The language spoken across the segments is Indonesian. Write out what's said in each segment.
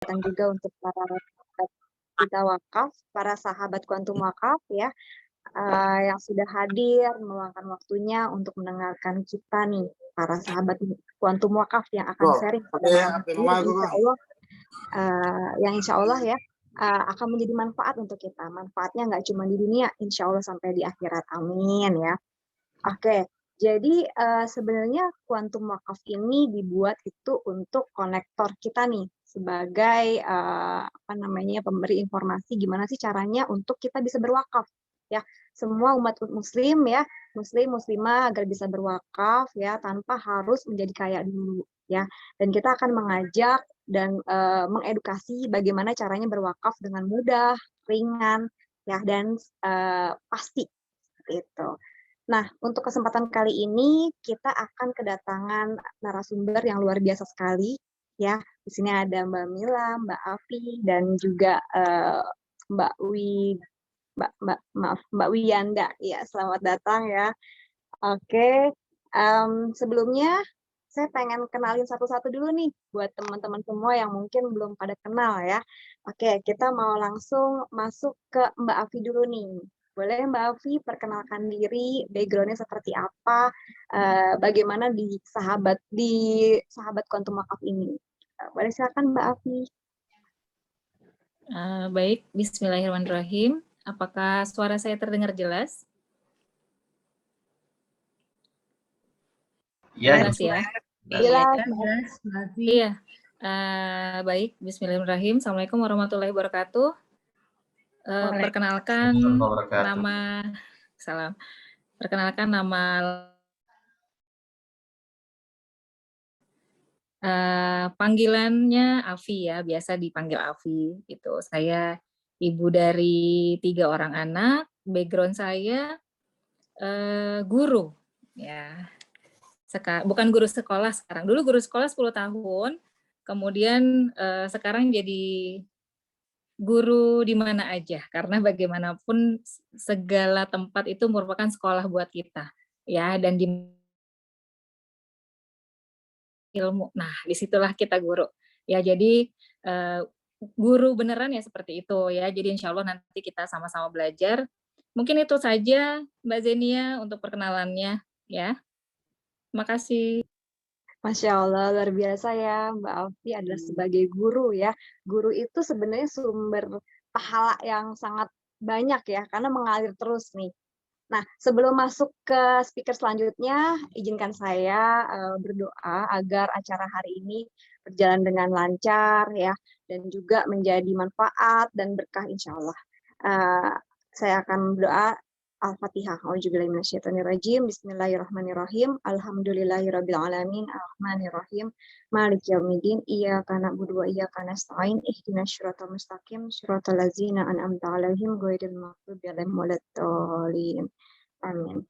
Dan juga untuk para kita wakaf, para sahabat Kuantum Wakaf ya, yang sudah hadir meluangkan waktunya untuk mendengarkan kita nih, para sahabat Kuantum Wakaf yang akan sharing pada malam hari ini, insya Allah ya akan menjadi manfaat untuk kita. Manfaatnya nggak cuma di dunia, insya Allah sampai di akhirat. Amin ya. Oke, jadi sebenarnya Kuantum Wakaf ini dibuat itu untuk konektor kita nih sebagai pemberi informasi gimana sih caranya untuk kita bisa berwakaf ya. Semua umat muslim ya, muslim muslimah agar bisa berwakaf ya tanpa harus menjadi kaya dulu ya. Dan kita akan mengajak dan mengedukasi bagaimana caranya berwakaf dengan mudah, ringan ya dan pasti itu. Nah, untuk kesempatan kali ini kita akan kedatangan narasumber yang luar biasa sekali ya. Di sini ada Mbak Mila, Mbak Afi dan juga Mbak Mbak Wiyanda. Ya, selamat datang ya. Oke, sebelumnya saya pengen kenalin satu-satu dulu nih buat teman-teman semua yang mungkin belum pada kenal ya. Oke, kita mau langsung masuk ke Mbak Afi dulu nih. Boleh Mbak Afi perkenalkan diri, background-nya seperti apa, bagaimana di sahabat Kuantum Wakaf ini. Boleh silakan Mbak Afi. Baik, Bismillahirrahmanirrahim. Apakah suara saya terdengar jelas? Jelas ya? Jelas. Iya. Baik, Bismillahirrahmanirrahim. Assalamualaikum warahmatullahi wabarakatuh. Perkenalkan nama panggilannya Afi ya, biasa dipanggil Afi gitu. Saya ibu dari 3 orang anak, background saya guru ya. Bukan guru sekolah sekarang. Dulu guru sekolah 10 tahun, kemudian sekarang jadi guru di mana aja, karena bagaimanapun segala tempat itu merupakan sekolah buat kita, ya, dan di ilmu. Nah, disitulah kita guru. Ya, jadi guru beneran ya seperti itu ya. Jadi insya Allah nanti kita sama-sama belajar. Mungkin itu saja Mbak Zenia untuk perkenalannya ya. Terima kasih. Masya Allah, luar biasa ya Mbak Afi adalah sebagai guru ya. Guru itu sebenarnya sumber pahala yang sangat banyak ya, karena mengalir terus nih. Nah, sebelum masuk ke speaker selanjutnya, izinkan saya berdoa agar acara hari ini berjalan dengan lancar ya, dan juga menjadi manfaat dan berkah insya Allah. Saya akan berdoa Al-Fatihah. Auzubillahiminasyaitonirrajim. Bismillahirrahmanirrahim. Alhamdulillahirrabbilalamin. Ar-Rahmanirrahim. Maliki yaumiddin. Iyyaka na'budu wa iyyaka nasta'in. Ihdinas siratal mustaqim. Siratal ladzina an'amta 'alaihim ghairil maghdubi 'alaihim waladdallin. Amin.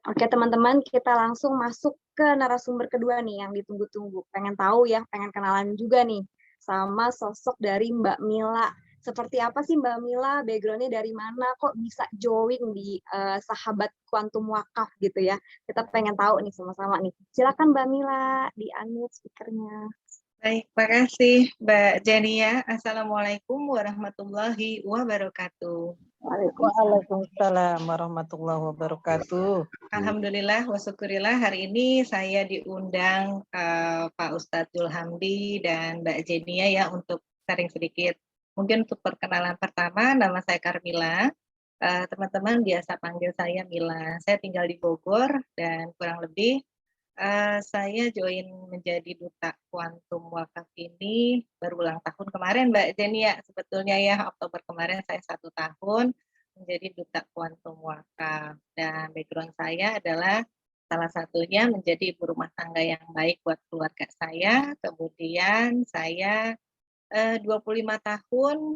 Oke teman-teman, kita langsung masuk ke narasumber kedua nih yang ditunggu-tunggu. Pengen tahu ya, pengen kenalan juga nih sama sosok dari Mbak Mila. Seperti apa sih Mbak Mila, background-nya dari mana, kok bisa join di sahabat Kuantum Wakaf gitu ya. Kita pengen tahu nih sama-sama nih. Silakan Mbak Mila, di-unmute speaker-nya. Baik, makasih Mbak Jania. Assalamualaikum warahmatullahi wabarakatuh. Waalaikumsalam warahmatullahi wabarakatuh. Alhamdulillah wa syukurillah hari ini saya diundang Pak Ustadz Julhamdi dan Mbak Jenia ya untuk sharing sedikit. Mungkin untuk perkenalan pertama, nama saya Karmila. Teman-teman biasa panggil saya Mila. Saya tinggal di Bogor dan kurang lebih saya join menjadi duta Kuantum Wakaf ini baru ulang tahun kemarin Mbak Jenia. Sebetulnya ya Oktober kemarin saya 1 tahun menjadi duta Kuantum Wakaf. Dan background saya adalah salah satunya menjadi ibu rumah tangga yang baik buat keluarga saya. Kemudian saya 25 tahun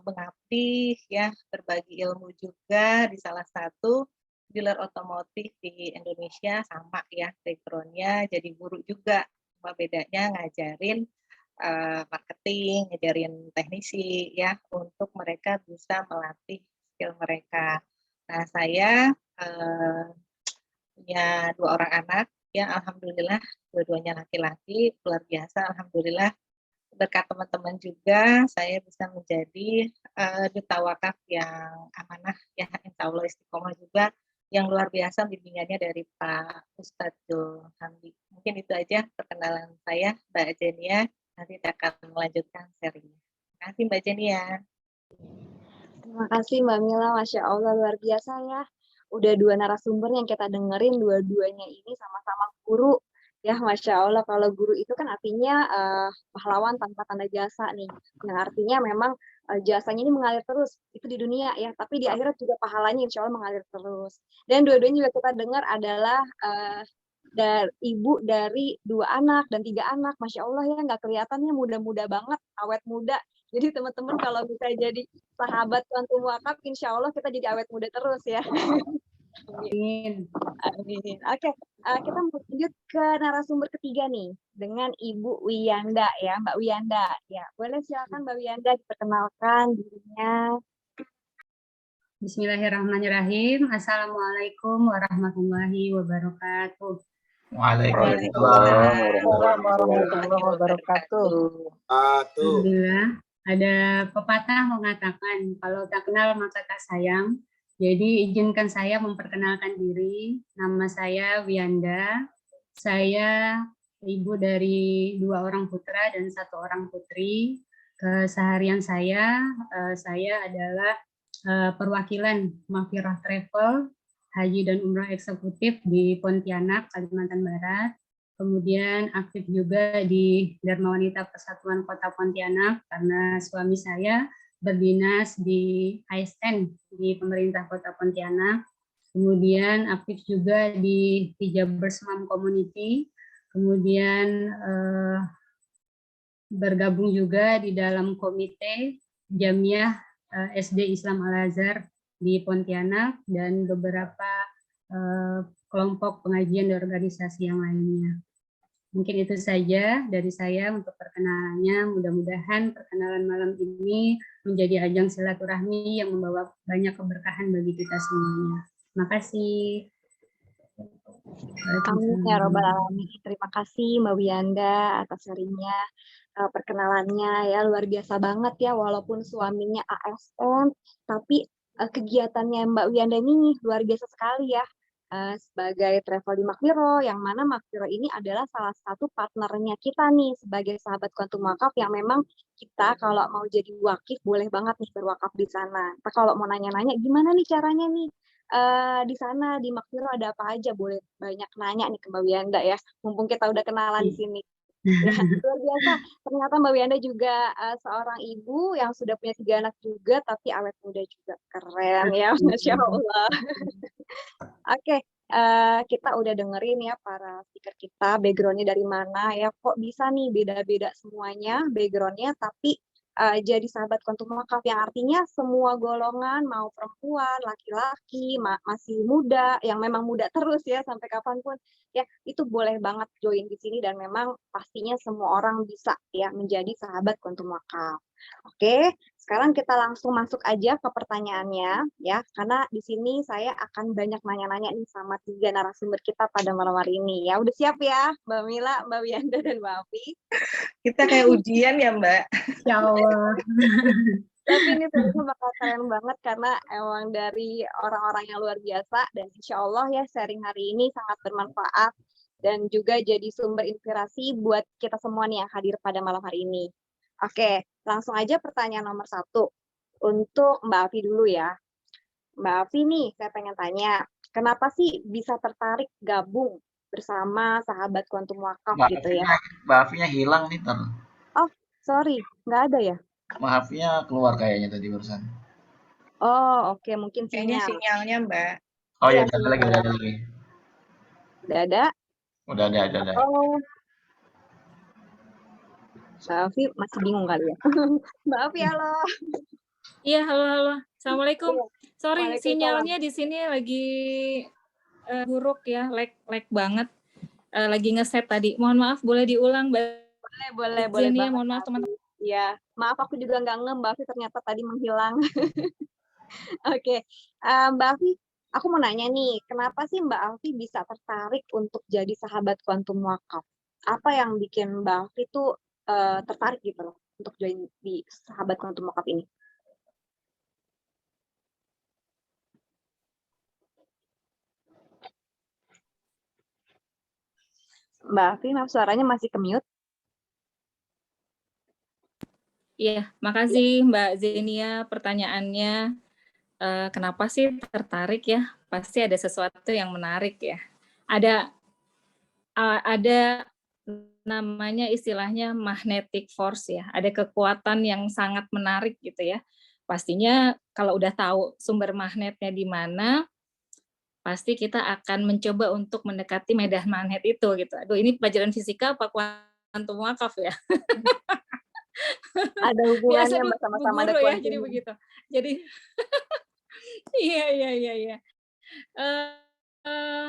mengabdi ya, berbagi ilmu juga di salah satu dealer otomotif di Indonesia, sama ya background-nya jadi guru juga, cuma bedanya ngajarin marketing, ngajarin teknisi ya untuk mereka bisa melatih skill mereka. Nah, saya punya 2 orang anak ya, alhamdulillah dua-duanya laki-laki, luar biasa alhamdulillah. berkat teman-teman juga saya bisa menjadi duta wakaf yang amanah ya, insya Allah istiqomah juga, yang luar biasa bimbingannya dari Pak Ustadzul Hamdi. Mungkin itu aja perkenalan saya, Mbak Jenia. Nanti kita akan melanjutkan serinya. Terima kasih Mbak Jenia. Terima kasih Mbak Mila, Masya Allah luar biasa ya. Udah 2 narasumber yang kita dengerin, dua-duanya ini sama-sama guru. Ya, Masya Allah, kalau guru itu kan artinya pahlawan tanpa tanda jasa nih. Yang artinya memang jasanya ini mengalir terus, itu di dunia ya, tapi di akhirat juga pahalanya insya Allah mengalir terus. Dan dua-duanya juga kita dengar adalah ibu dari 2 anak dan 3 anak. Masya Allah ya, nggak kelihatannya muda-muda banget, awet muda. Jadi teman-teman kalau bisa jadi sahabat Kuantum Wakaf, insya Allah kita jadi awet muda terus ya. Amin. Amin. Oke, kita lanjut ke narasumber ketiga nih dengan Ibu Wiyanda ya, Mbak Wiyanda. Ya, boleh silakan Mbak Wiyanda diperkenalkan dirinya. Bismillahirrahmanirrahim. Assalamualaikum warahmatullahi wabarakatuh. Waalaikumsalam Waalaikumsalam warahmatullahi wabarakatuh. Alhamdulillah. Ada pepatah mengatakan, kalau tak kenal maka tak sayang. Jadi izinkan saya memperkenalkan diri. Nama saya Wiyanda. Saya ibu dari 2 orang putra dan 1 orang putri. Keseharian saya adalah perwakilan Mafirah Travel Haji dan Umrah Eksekutif di Pontianak, Kalimantan Barat. Kemudian aktif juga di Dharma Wanita Persatuan Kota Pontianak karena suami saya berdinas di ASN di pemerintah Kota Pontianak. Kemudian aktif juga di Hijabers Mom Community. Kemudian bergabung juga di dalam komite Jamiah SD Islam Al-Azhar di Pontianak dan beberapa kelompok pengajian dan organisasi yang lainnya. Mungkin itu saja dari saya untuk perkenalannya. Mudah-mudahan perkenalan malam ini menjadi ajang silaturahmi yang membawa banyak keberkahan bagi kita semuanya. Terima kasih. Amin ya Rabbal Alamin. Terima kasih Mbak Wiyanda atas sharingnya, perkenalannya ya, luar biasa banget ya, walaupun suaminya ASN, tapi kegiatannya Mbak Wiyanda ini luar biasa sekali ya. Sebagai travel di Makmiro, yang mana Makmiro ini adalah salah satu partnernya kita nih sebagai sahabat Kuantum Wakaf, yang memang kita kalau mau jadi wakif boleh banget nih berwakaf di sana. Kita kalau mau nanya-nanya gimana nih caranya nih di sana di Makmiro ada apa aja, boleh banyak nanya nih ke Mbak Wiyanda ya, mumpung kita udah kenalan di sini. Ya, luar biasa. Ternyata Mbak Wiyanda juga seorang ibu yang sudah punya 3 anak juga, tapi awet muda juga. Keren ya, Masya Allah. Oke, kita udah dengerin ya para speaker kita, background-nya dari mana ya, kok bisa nih beda-beda semuanya background-nya, tapi jadi sahabat Kuantum Wakaf, yang artinya semua golongan, mau perempuan, laki-laki, masih muda, yang memang muda terus ya sampai kapanpun, ya itu boleh banget join di sini, dan memang pastinya semua orang bisa ya menjadi sahabat Kuantum Wakaf. Oke, sekarang kita langsung masuk aja ke pertanyaannya ya, karena di sini saya akan banyak nanya-nanya nih sama 3 narasumber kita pada malam hari ini ya. Udah siap ya Mbak Mila, Mbak Wiyanda, dan Mbak Afi? Kita kayak ujian ya Mbak. Insya Allah. Tapi ini tentunya bakal keren banget karena emang dari orang-orang yang luar biasa, dan insya Allah ya sharing hari ini sangat bermanfaat dan juga jadi sumber inspirasi buat kita semua nih yang hadir pada malam hari ini. Oke, langsung aja pertanyaan nomor 1 untuk Mbak Afi dulu ya. Mbak Afi nih, saya pengen tanya, kenapa sih bisa tertarik gabung bersama sahabat Kuantum Wakaf gitu ya? Mbak Afinya hilang nih, Oh, sorry, nggak ada ya? Mbak Afinya keluar kayaknya tadi barusan. Oh, oke, mungkin Kayaknya sinyal. sinyalnya Mbak. Oh Iya, iya, udah ada lagi. Udah ada? Udah ada. Oh, Mbak Afi masih bingung kali ya. Mbak Afi, halo. Iya, halo. Assalamualaikum. Iya. Sorry, Waalaikumsalam. sinyalnya di sini lagi buruk ya, lag banget. Lagi ngeset tadi. Mohon maaf, boleh diulang, Mbak? Boleh Zenia, banget. mohon maaf teman-teman. Iya, maaf aku juga nggak ngeh, Mbak Afi ternyata tadi menghilang. Oke, Mbak Afi, aku mau nanya nih, kenapa sih Mbak Afi bisa tertarik untuk jadi sahabat Kuantum Wakaf? Apa yang bikin Mbak Afi tuh tertarik gitu loh untuk join di Sahabat Quantum Wakaf ini? Mbak Afi, maaf suaranya masih ke-mute. Iya, makasih Mbak Zenia pertanyaannya. Kenapa sih tertarik ya? Pasti ada sesuatu yang menarik ya. Ada namanya istilahnya magnetic force ya. Ada kekuatan yang sangat menarik gitu ya. Pastinya kalau udah tahu sumber magnetnya di mana, pasti kita akan mencoba untuk mendekati medan magnet itu gitu. Aduh, ini pelajaran fisika apa kuantum wakaf ya? Ada Biasa hubungannya Bu Mbak, sama-sama ada Guru ya, jadi kuantum. begitu. Jadi iya.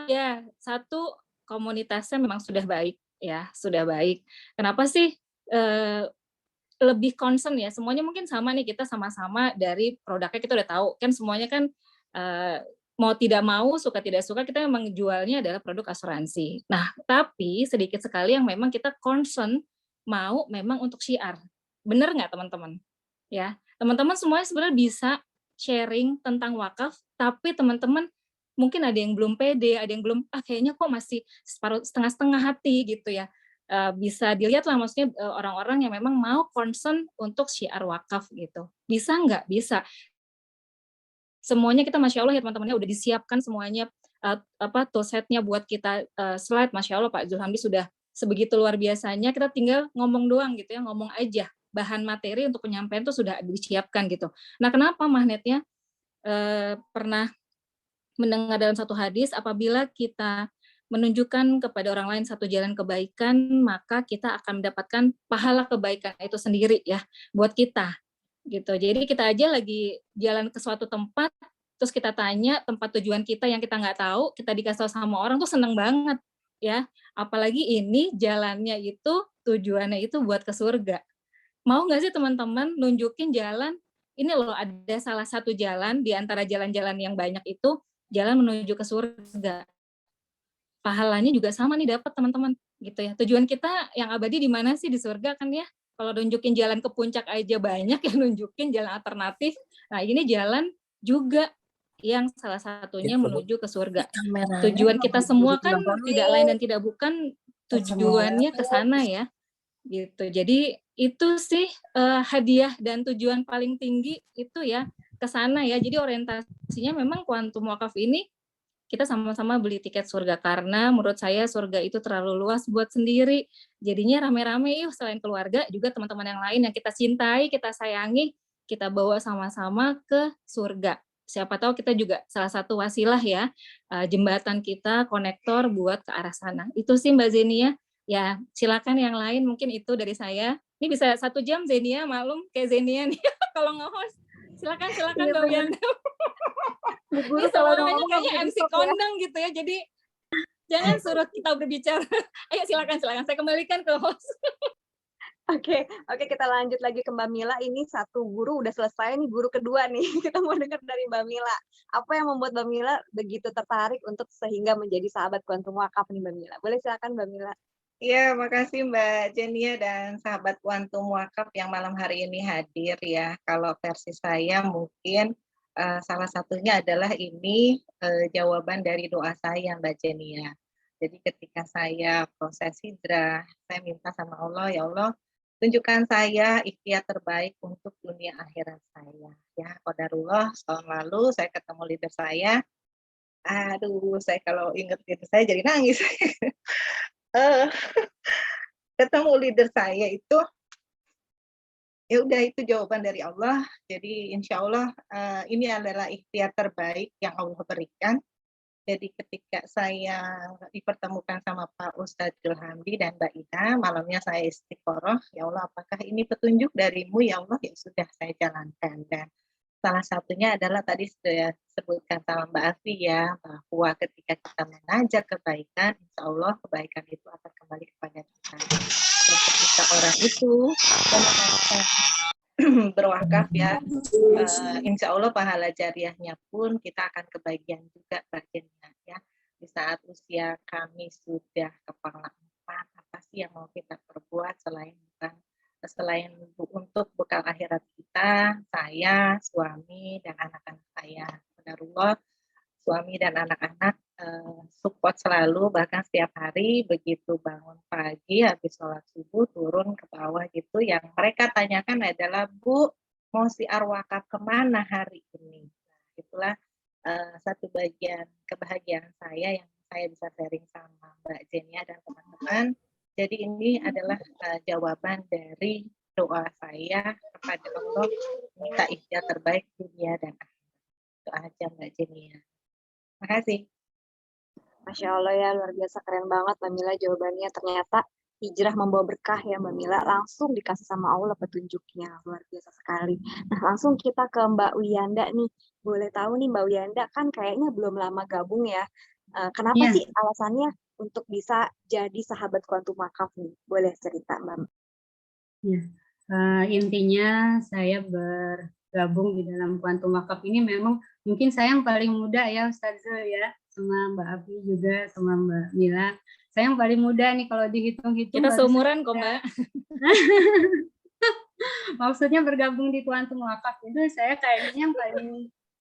Ya, satu, komunitasnya memang sudah baik ya, sudah baik. Kenapa sih, lebih concern ya, semuanya mungkin sama nih, kita sama-sama dari produknya kita udah tahu, kan semuanya kan, mau tidak mau, suka tidak suka, kita memang jualnya adalah produk asuransi. Nah, tapi sedikit sekali yang memang kita concern, mau memang untuk syiar. Bener nggak teman-teman? Ya, teman-teman semuanya sebenarnya bisa sharing tentang wakaf, tapi teman-teman mungkin ada yang belum pede, ada yang belum, kayaknya kok masih separuh setengah-setengah hati gitu ya. Bisa dilihat lah maksudnya orang-orang yang memang mau concern untuk syiar wakaf gitu. Bisa nggak? Bisa. Semuanya kita Masya Allah ya teman-temannya udah disiapkan semuanya, toolsetnya buat kita slide, Masya Allah Pak Zulhamdi sudah sebegitu luar biasanya, kita tinggal ngomong doang gitu ya, ngomong aja. Bahan materi untuk penyampaian itu sudah disiapkan gitu. Nah, kenapa magnetnya? Pernah mendengar dalam satu hadis, apabila kita menunjukkan kepada orang lain satu jalan kebaikan, maka kita akan mendapatkan pahala kebaikan itu sendiri ya buat kita gitu. Jadi kita aja lagi jalan ke suatu tempat, terus kita tanya tempat tujuan kita yang kita nggak tahu, kita dikasih tahu sama orang tuh seneng banget ya. Apalagi ini jalannya itu tujuannya itu buat ke surga. Mau nggak sih teman-teman nunjukin jalan, ini loh ada salah satu jalan di antara jalan-jalan yang banyak itu, jalan menuju ke surga. Pahalanya juga sama nih dapat teman-teman, gitu ya. Tujuan kita yang abadi di mana sih? Di surga kan ya. Kalau nunjukin jalan ke puncak aja banyak yang nunjukin jalan alternatif. Nah, ini jalan juga yang salah satunya menuju ke surga. Tujuan kita semua kan tidak lain dan tidak bukan tujuannya ke sana ya gitu. Jadi itu sih hadiah dan tujuan paling tinggi itu ya ke sana ya. Jadi orientasinya memang kuantum wakaf ini kita sama-sama beli tiket surga karena menurut saya surga itu terlalu luas buat sendiri. Jadinya rame-rame yuk selain keluarga juga teman-teman yang lain yang kita cintai, kita sayangi, kita bawa sama-sama ke surga. Siapa tahu kita juga salah satu wasilah ya, jembatan kita, konektor buat ke arah sana. Itu sih Mbak Zenia. Ya, silakan yang lain mungkin itu dari saya. Ini bisa 1 jam Zenia, maklum kayak Zenia nih kalau nge-host. Silakan Iya Mbak benar. Wiana. Bu Guru Ini kalau semuanya ngomong kayaknya nggak MC bisa stop ya. kondang gitu ya. Jadi jangan suruh kita berbicara. Ayo silakan. Saya kembalikan ke host. Oke, kita lanjut lagi ke Mbak Mila. Ini satu guru udah selesai nih, guru kedua nih. Kita mau dengar dari Mbak Mila. Apa yang membuat Mbak Mila begitu tertarik untuk sehingga menjadi sahabat kuantum wakaf nih Mbak Mila? Boleh silakan Mbak Mila. Ya, makasih Mbak Jenia dan sahabat Kuantum Wakaf yang malam hari ini hadir ya. Kalau versi saya mungkin salah satunya adalah ini jawaban dari doa saya Mbak Jenia. Jadi ketika saya proses hijrah, saya minta sama Allah, ya Allah, tunjukkan saya ikhtiar terbaik untuk dunia akhirat saya. Ya, qadarullah, tahun lalu saya ketemu leader saya. Aduh, saya kalau ingat leader saya jadi nangis. Ketemu leader saya itu, ya udah itu jawaban dari Allah. Jadi insya Allah ini adalah ikhtiar terbaik yang Allah berikan. Jadi ketika saya dipertemukan sama Pak Ustadz Julhamdi dan Mbak Ida, malamnya saya istiqoroh, ya Allah apakah ini petunjuk darimu ya Allah, ya sudah saya jalankan. Dan salah satunya adalah tadi sudah sebutkan sama Mbak Afi ya, bahwa ketika kita mengajak kebaikan, insya Allah kebaikan itu akan kembali kepada kita. Dan ketika orang itu berwakaf ya, insya Allah pahala jariahnya pun kita akan kebagian juga bagiannya ya. Di saat usia kami sudah kepala 4, apa sih yang mau kita perbuat selain bukan selain untuk bekal akhirat kita, saya, suami, dan anak-anak saya. Qadarullah, suami dan anak-anak support selalu, bahkan setiap hari begitu bangun pagi habis sholat subuh turun ke bawah gitu, yang mereka tanyakan adalah, Bu, mau siar wakaf kemana hari ini? Nah, itulah satu bagian kebahagiaan saya yang saya bisa sharing sama Mbak Zenia dan teman-teman. Jadi ini adalah jawaban dari doa saya kepada Allah, minta ikhtiar terbaik dunia dan akhirat. Itu aja Mbak Zenia. Terima kasih. Masya Allah ya, luar biasa keren banget Mbak Mila jawabannya. Ternyata hijrah membawa berkah ya Mbak Mila, langsung dikasih sama Allah petunjuknya, luar biasa sekali. Nah langsung kita ke Mbak Wiyanda nih, boleh tahu nih Mbak Wiyanda kan kayaknya belum lama gabung ya, kenapa Iya. sih alasannya untuk bisa jadi sahabat Quantum Wakaf nih, boleh cerita Mbak? Ya, intinya saya bergabung di dalam Quantum Wakaf ini memang mungkin saya yang paling muda ya Ustazah ya, sama Mbak Afi juga, sama Mbak Mila. Saya yang paling muda nih kalau dihitung-hitung. Kita seumuran kok Mbak. Maksudnya bergabung di Quantum Wakaf itu saya kayaknya yang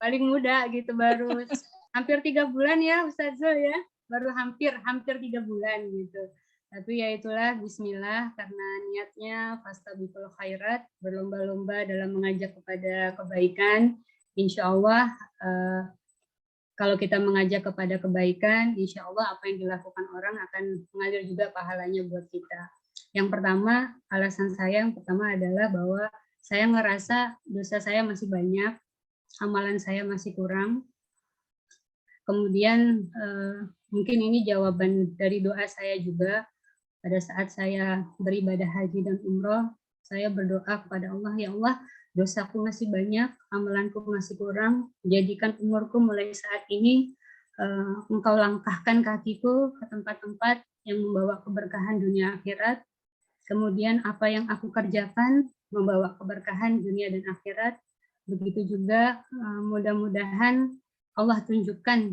paling muda gitu, baru hampir 3 bulan ya Ustazah ya, baru hampir 3 bulan gitu. Tapi ya itulah bismillah, karena niatnya fastabiqul khairat, berlomba-lomba dalam mengajak kepada kebaikan. Insya Allah kalau kita mengajak kepada kebaikan, insya Allah apa yang dilakukan orang akan mengalir juga pahalanya buat kita. Yang pertama, alasan saya yang pertama adalah bahwa saya ngerasa dosa saya masih banyak, amalan saya masih kurang. Kemudian mungkin ini jawaban dari doa saya juga. Pada saat saya beribadah haji dan umroh, saya berdoa kepada Allah, ya Allah, dosaku masih banyak, amalanku masih kurang, jadikan umurku mulai saat ini, Engkau langkahkan kakiku ke tempat-tempat yang membawa keberkahan dunia akhirat. Kemudian apa yang aku kerjakan membawa keberkahan dunia dan akhirat. Begitu juga mudah-mudahan Allah tunjukkan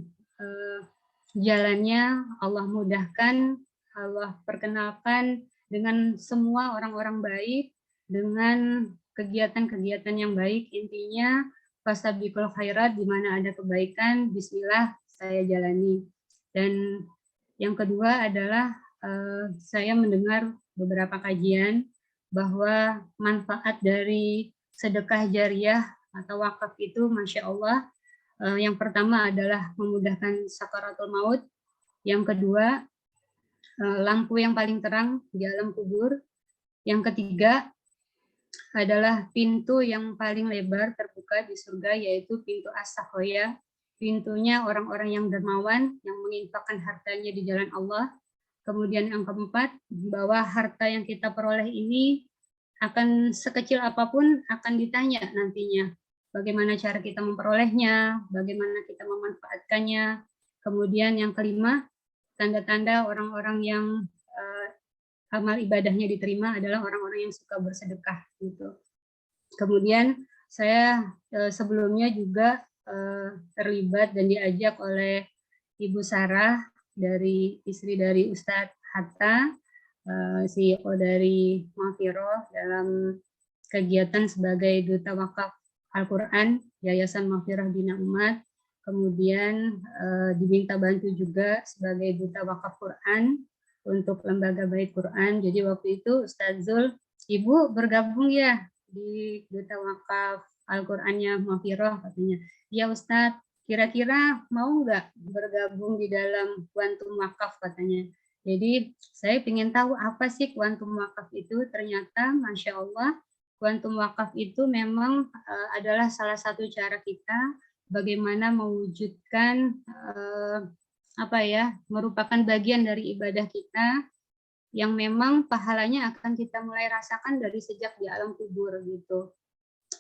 jalannya, Allah mudahkan, Allah perkenalkan dengan semua orang-orang baik, dengan kegiatan-kegiatan yang baik. Intinya fastabiqul khairat, di mana ada kebaikan, bismillah saya jalani. Dan yang kedua adalah saya mendengar beberapa kajian bahwa manfaat dari sedekah jariah atau wakaf itu Masya Allah. Yang pertama adalah memudahkan sakaratul maut. Yang kedua, lampu yang paling terang di alam kubur. Yang ketiga adalah pintu yang paling lebar terbuka di surga, yaitu pintu as-sakhoya, pintunya orang-orang yang dermawan yang menginfakkan hartanya di jalan Allah. Kemudian yang keempat, bahwa harta yang kita peroleh ini akan sekecil apapun akan ditanya nantinya. Bagaimana cara kita memperolehnya, bagaimana kita memanfaatkannya. Kemudian yang kelima, tanda-tanda orang-orang yang amal ibadahnya diterima adalah orang-orang yang suka bersedekah gitu. Kemudian saya sebelumnya juga terlibat dan diajak oleh Ibu Sarah, dari istri dari Ustadz Hatta, CEO dari Maghfirah, dalam kegiatan sebagai Duta Wakaf Al-Quran Yayasan Maghfirah Bina Umat. Kemudian diminta bantu juga sebagai Duta Wakaf Quran untuk Lembaga Baik Quran. Jadi waktu itu Ustadz Zul, Ibu bergabung ya di Duta Wakaf Al-Qurannya Maghfirah, katanya. Ya Ustadz, kira-kira mau nggak bergabung di dalam Quantum Wakaf, katanya. Jadi saya ingin tahu apa sih Quantum Wakaf itu. Ternyata Masya Allah, Quantum Wakaf itu memang adalah salah satu cara kita bagaimana mewujudkan merupakan bagian dari ibadah kita yang memang pahalanya akan kita mulai rasakan dari sejak di alam kubur gitu.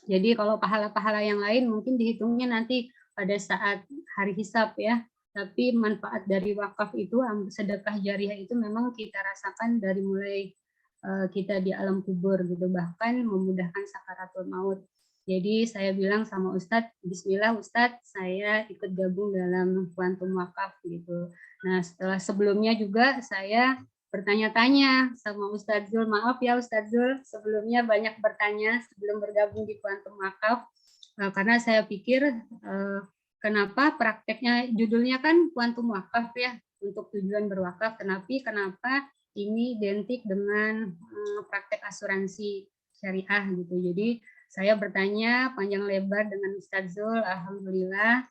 Jadi kalau pahala-pahala yang lain mungkin dihitungnya nanti pada saat hari hisab ya. Tapi manfaat dari wakaf itu, sedekah jariah itu memang kita rasakan dari mulai kita di alam kubur gitu, bahkan memudahkan sakaratul maut. Jadi saya bilang sama Ustadz, bismillah Ustadz, saya ikut gabung dalam Quantum Wakaf gitu. Nah setelah sebelumnya juga saya bertanya-tanya sama Ustadz Zul. Maaf ya Ustadz Zul, sebelumnya banyak bertanya sebelum bergabung di Quantum Wakaf, karena saya pikir kenapa prakteknya, judulnya kan Quantum Wakaf ya, untuk tujuan berwakaf, kenapa ini identik dengan praktek asuransi syariah gitu. Jadi saya bertanya panjang lebar dengan Ustadz Zul, alhamdulillah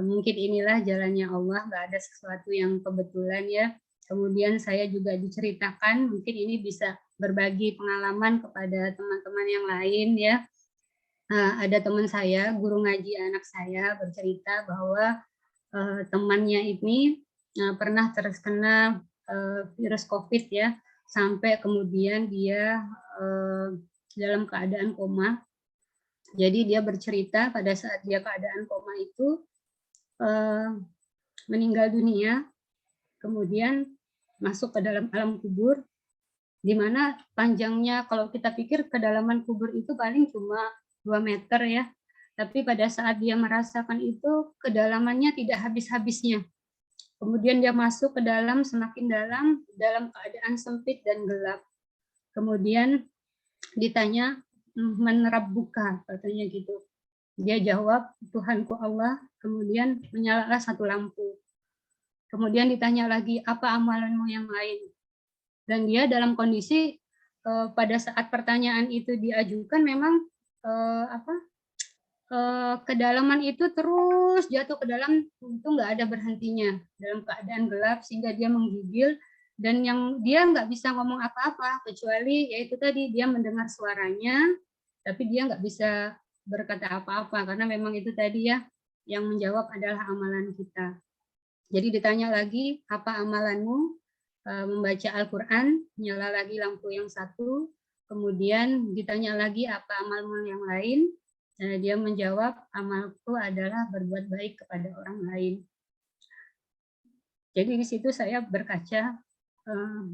mungkin inilah jalannya Allah, nggak ada sesuatu yang kebetulan ya. Kemudian saya juga diceritakan, mungkin ini bisa berbagi pengalaman kepada teman-teman yang lain ya. Ada teman saya, guru ngaji anak saya, bercerita bahwa temannya ini pernah terkena virus COVID ya, sampai kemudian dia dalam keadaan koma. Jadi dia bercerita pada saat dia keadaan koma itu meninggal dunia, kemudian masuk ke dalam alam kubur, di mana panjangnya kalau kita pikir kedalaman kubur itu paling cuma 2 meter ya, tapi pada saat dia merasakan itu kedalamannya tidak habis-habisnya. Kemudian dia masuk ke dalam, semakin dalam keadaan sempit dan gelap. Kemudian ditanya, "Man rabbuka?" katanya gitu. Dia jawab, "Tuhanku Allah." Kemudian menyalalah satu lampu. Kemudian ditanya lagi, "Apa amalanmu yang lain?" Dan dia dalam kondisi pada saat pertanyaan itu diajukan memang kedalaman itu terus jatuh ke dalam, itu nggak ada berhentinya dalam keadaan gelap, sehingga dia menggigil dan yang dia nggak bisa ngomong apa-apa kecuali yaitu tadi dia mendengar suaranya, tapi dia nggak bisa berkata apa-apa karena memang itu tadi ya yang menjawab adalah amalan kita. Jadi ditanya lagi, apa amalanmu? Membaca Al-Quran, nyala lagi lampu yang satu, kemudian ditanya lagi apa amalmu yang lain, dia menjawab, amalku adalah berbuat baik kepada orang lain. Jadi di situ saya berkaca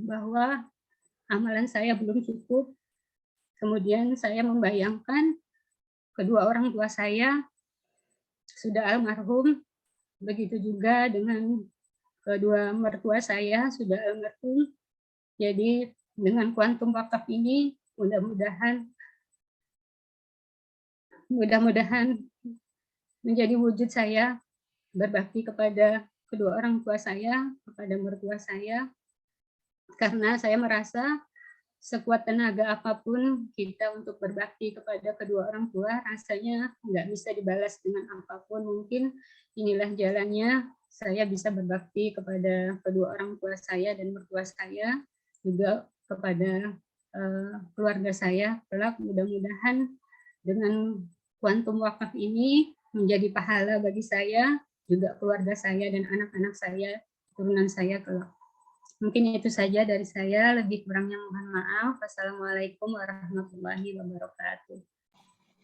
bahwa amalan saya belum cukup. Kemudian saya membayangkan kedua orang tua saya sudah almarhum, begitu juga dengan kedua mertua saya sudah almarhum. Jadi dengan Quantum Wakaf ini mudah-mudahan menjadi wujud saya berbakti kepada kedua orang tua saya, kepada mertua saya, karena saya merasa sekuat tenaga apapun kita untuk berbakti kepada kedua orang tua, rasanya nggak bisa dibalas dengan apapun. Mungkin inilah jalannya saya bisa berbakti kepada kedua orang tua saya dan mertua saya, juga kepada keluarga saya. Kelak mudah-mudahan dengan Quantum Wakaf ini menjadi pahala bagi saya, juga keluarga saya dan anak-anak saya, turunan saya kelak. Mungkin itu saja dari saya, lebih kurangnya mohon maaf. Wassalamualaikum warahmatullahi wabarakatuh.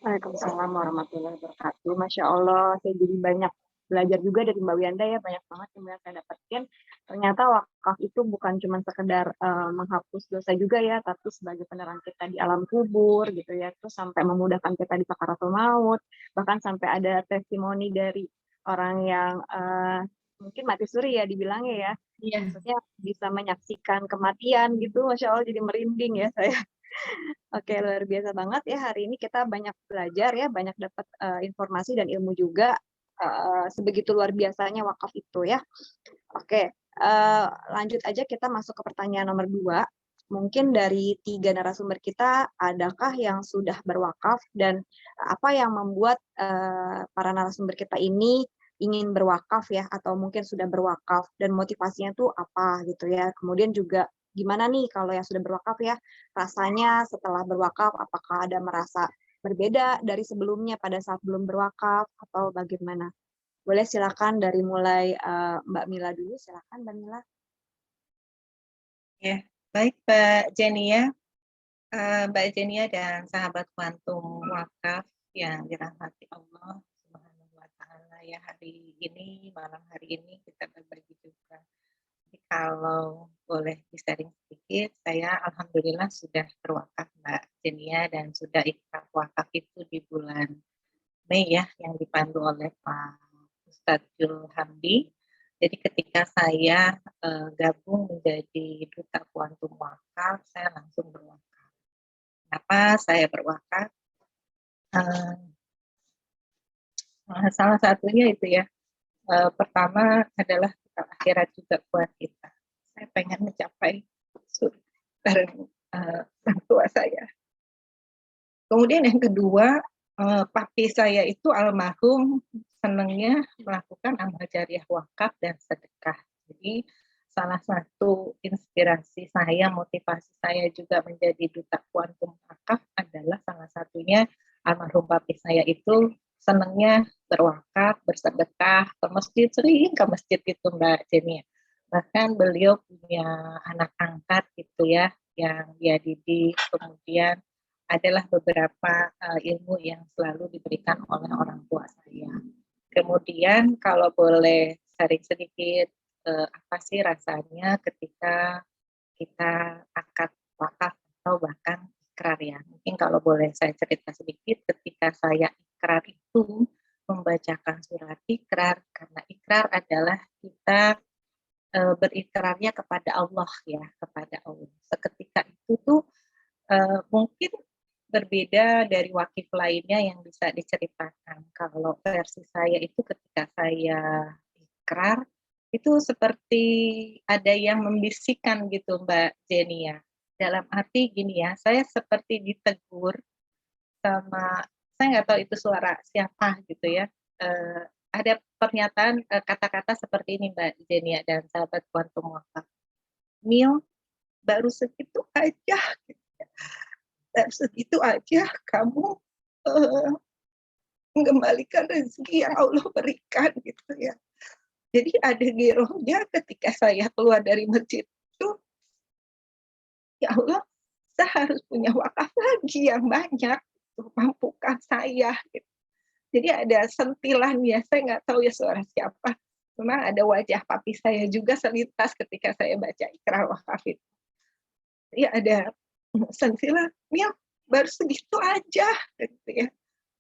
Waalaikumsalam warahmatullahi wabarakatuh. Masya Allah, saya jadi banyak belajar juga dari Mbak Wiyanda ya, banyak banget yang saya dapatkan. Ternyata wakaf itu bukan cuma sekedar menghapus dosa juga ya, tapi sebagai penerang kita di alam kubur gitu ya, terus sampai memudahkan kita di sakaratul maut, bahkan sampai ada testimoni dari orang yang mungkin mati suri ya dibilangnya ya, maksudnya bisa menyaksikan kematian gitu, Masya Allah jadi merinding ya saya. Oke, luar biasa banget ya hari ini kita banyak belajar ya, banyak dapat informasi dan ilmu juga, sebegitu luar biasanya wakaf itu ya. Oke, lanjut aja kita masuk ke pertanyaan nomor 2. Mungkin dari 3 narasumber kita, adakah yang sudah berwakaf dan apa yang membuat para narasumber kita ini ingin berwakaf ya, atau mungkin sudah berwakaf dan motivasinya tuh apa gitu ya. Kemudian juga gimana nih kalau yang sudah berwakaf ya, rasanya setelah berwakaf, apakah ada merasa berbeda dari sebelumnya pada saat belum berwakaf atau bagaimana? Boleh silakan dari mulai Mbak Mila dulu, silakan Mbak Mila. Ya, baik Mbak Jenia. Mbak Jenia dan sahabat Quantum Wakaf yang dirahmati Allah Subhanahu wa Ta'ala ya, hari ini, malam hari ini kita berbagi juga. Jadi kalau boleh di-sharing sedikit, saya alhamdulillah sudah berwakaf Mbak Jenia dan sudah ikhlas wakaf itu di bulan Mei ya, yang dipandu oleh Pak Ustadz Zul Hamdi. Jadi ketika saya gabung menjadi duta kuantum wakaf, saya langsung berwakaf. Kenapa saya berwakaf? Salah satunya itu ya, pertama adalah akhirat juga buat kita. Saya pengen mencapai surga bareng orang tua saya. Kemudian yang kedua, papi saya itu almarhum senangnya melakukan amal jariah wakaf dan sedekah. Jadi salah satu inspirasi saya, motivasi saya juga menjadi duta kuantum wakaf adalah salah satunya almarhum papi saya itu senangnya berwakaf, bersedekah, ke masjid, sering ke masjid itu Mbak Jenny. Bahkan beliau punya anak angkat gitu ya, yang dia didik, kemudian adalah beberapa ilmu yang selalu diberikan oleh orang tua saya. Kemudian kalau boleh sharing sedikit, apa sih rasanya ketika kita akad wakaf atau bahkan ikrar ya. Mungkin kalau boleh saya cerita sedikit, ketika saya ikrar itu membacakan surat ikrar, karena ikrar adalah kita berikrarnya kepada Allah ya, kepada Allah. Seketika itu tuh mungkin berbeda dari wakif lainnya yang bisa diceritakan. Kalau versi saya itu ketika saya ikrar, itu seperti ada yang membisikkan gitu Mbak Jenny ya. Dalam arti gini ya, saya seperti ditegur sama, saya nggak tahu itu suara siapa gitu ya. Ada pernyataan kata-kata seperti ini Mbak Jenny ya, dan sahabat kuantum wakaf. Mil, baru segitu aja gitu ya. Dan segitu aja kamu mengembalikan rezeki yang Allah berikan gitu ya. Jadi ada girohnya ketika saya keluar dari masjid itu, ya Allah, saya harus punya wakaf lagi yang banyak, gitu, mampukan saya. Gitu. Jadi ada sentilan ya, saya nggak tahu ya suara siapa. Memang ada wajah papi saya juga selintas ketika saya baca ikrar wakaf itu. Jadi ada sentilan, Mil, baru segitu aja, gitu ya.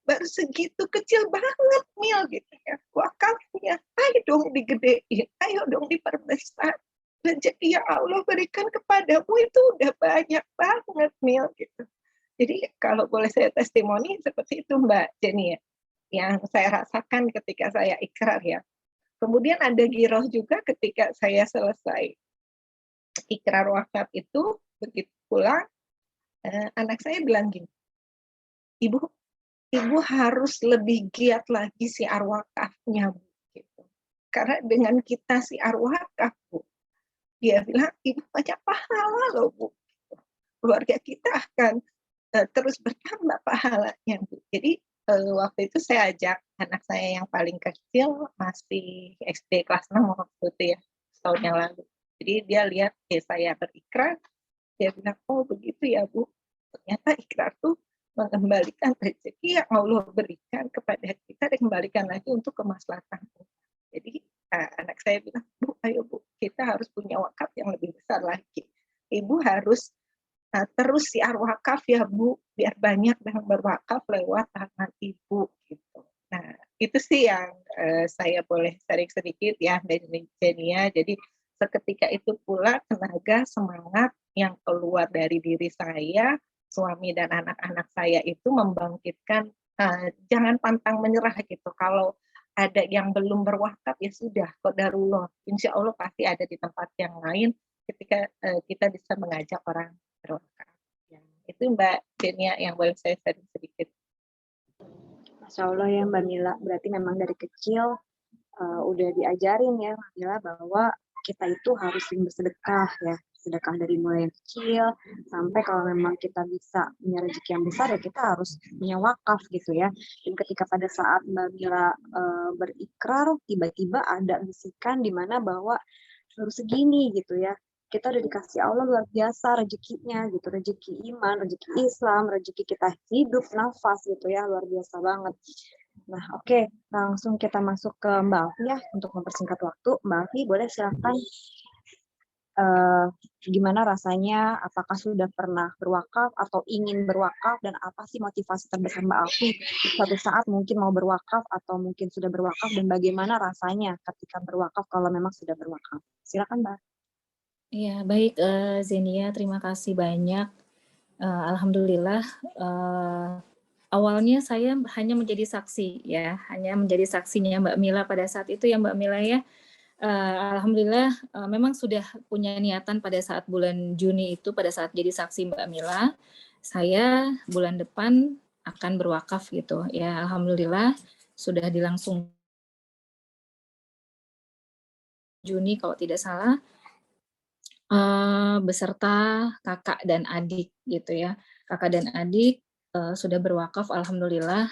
Baru segitu kecil banget Mil gitu ya, wakafnya, ayo dong digedein, ayo dong diperbesar, rezeki yang Allah berikan kepadamu itu udah banyak banget Mil gitu. Jadi kalau boleh saya testimoni seperti itu Mbak Jenny ya, yang saya rasakan ketika saya ikrar ya. Kemudian ada giroh juga ketika saya selesai ikrar wakaf itu, begitu pulang anak saya bilang gini, Ibu harus lebih giat lagi siar wakafnya, Bu. Gitu. Karena dengan kita siar wakaf, Bu, dia bilang, Ibu banyak pahala loh, Bu. Keluarga kita akan terus bertambah pahalanya, Bu. Jadi waktu itu saya ajak anak saya yang paling kecil, masih SD kelas 6 waktu itu ya, setahun yang lalu. Jadi dia lihat saya berikrar, dia bilang, oh begitu ya, Bu. Ternyata ikrar tuh mengembalikan rezeki yang Allah berikan kepada kita dan kembalikan lagi untuk kemaslahatan. Jadi anak saya bilang, Bu, ayo Bu, kita harus punya wakaf yang lebih besar lagi. Ibu harus terus siar wakaf ya Bu, biar banyak yang berwakaf lewat tangan Ibu gitu. Nah, itu sih yang saya boleh sharing sedikit ya dari Jenia. Jadi seketika itu pula tenaga semangat yang keluar dari diri saya, suami dan anak-anak saya itu membangkitkan jangan pantang menyerah gitu. Kalau ada yang belum berwakaf ya sudah, qadarullah. Insya Allah pasti ada di tempat yang lain ketika kita bisa mengajak orang berwakaf. Ya, itu Mbak Denia yang boleh saya sharing sedikit. Masya Allah ya Mbak Mila, berarti memang dari kecil udah diajarin ya Mbak Mila bahwa kita itu harus sering bersedekah ya. Sedekah dari mulai yang kecil sampai kalau memang kita bisa punya rezeki yang besar ya kita harus punya wakaf gitu ya. Dan ketika pada saat Mbak Mila berikrar tiba-tiba ada bisikan di mana bahwa harus segini gitu ya. Kita udah dikasih Allah luar biasa rezekinya gitu, rezeki iman, rezeki Islam, rezeki kita hidup, nafas gitu ya, luar biasa banget. Nah, oke, langsung kita masuk ke Mbak Alfi ya untuk mempersingkat waktu. Mbak Alfi boleh silakan. gimana rasanya, apakah sudah pernah berwakaf atau ingin berwakaf, dan apa sih motivasi terbesar Mbak Alfi suatu saat mungkin mau berwakaf atau mungkin sudah berwakaf, dan bagaimana rasanya ketika berwakaf kalau memang sudah berwakaf. Silakan Mbak. Ya, baik Zenia, terima kasih banyak. Alhamdulillah, awalnya saya hanya menjadi saksi ya, hanya menjadi saksinya Mbak Mila pada saat itu ya Mbak Mila ya. Alhamdulillah memang sudah punya niatan pada saat bulan Juni itu, pada saat jadi saksi Mbak Mila, saya bulan depan akan berwakaf gitu ya. Alhamdulillah sudah dilangsung Juni kalau tidak salah, beserta kakak dan adik gitu ya. Kakak dan adik sudah berwakaf, alhamdulillah.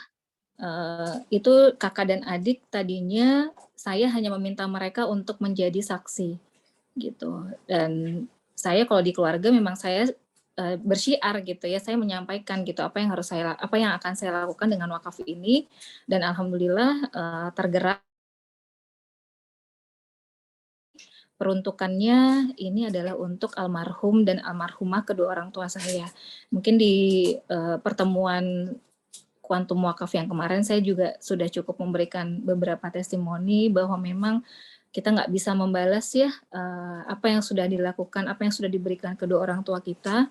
Itu kakak dan adik tadinya saya hanya meminta mereka untuk menjadi saksi gitu. Dan saya kalau di keluarga memang saya bersyiar gitu ya, saya menyampaikan gitu apa yang akan saya lakukan dengan wakaf ini, dan alhamdulillah tergerak. Peruntukannya ini adalah untuk almarhum dan almarhumah kedua orang tua saya. Mungkin di pertemuan Kuantum Wakaf yang kemarin saya juga sudah cukup memberikan beberapa testimoni bahwa memang kita nggak bisa membalas ya apa yang sudah dilakukan, apa yang sudah diberikan kedua orang tua kita.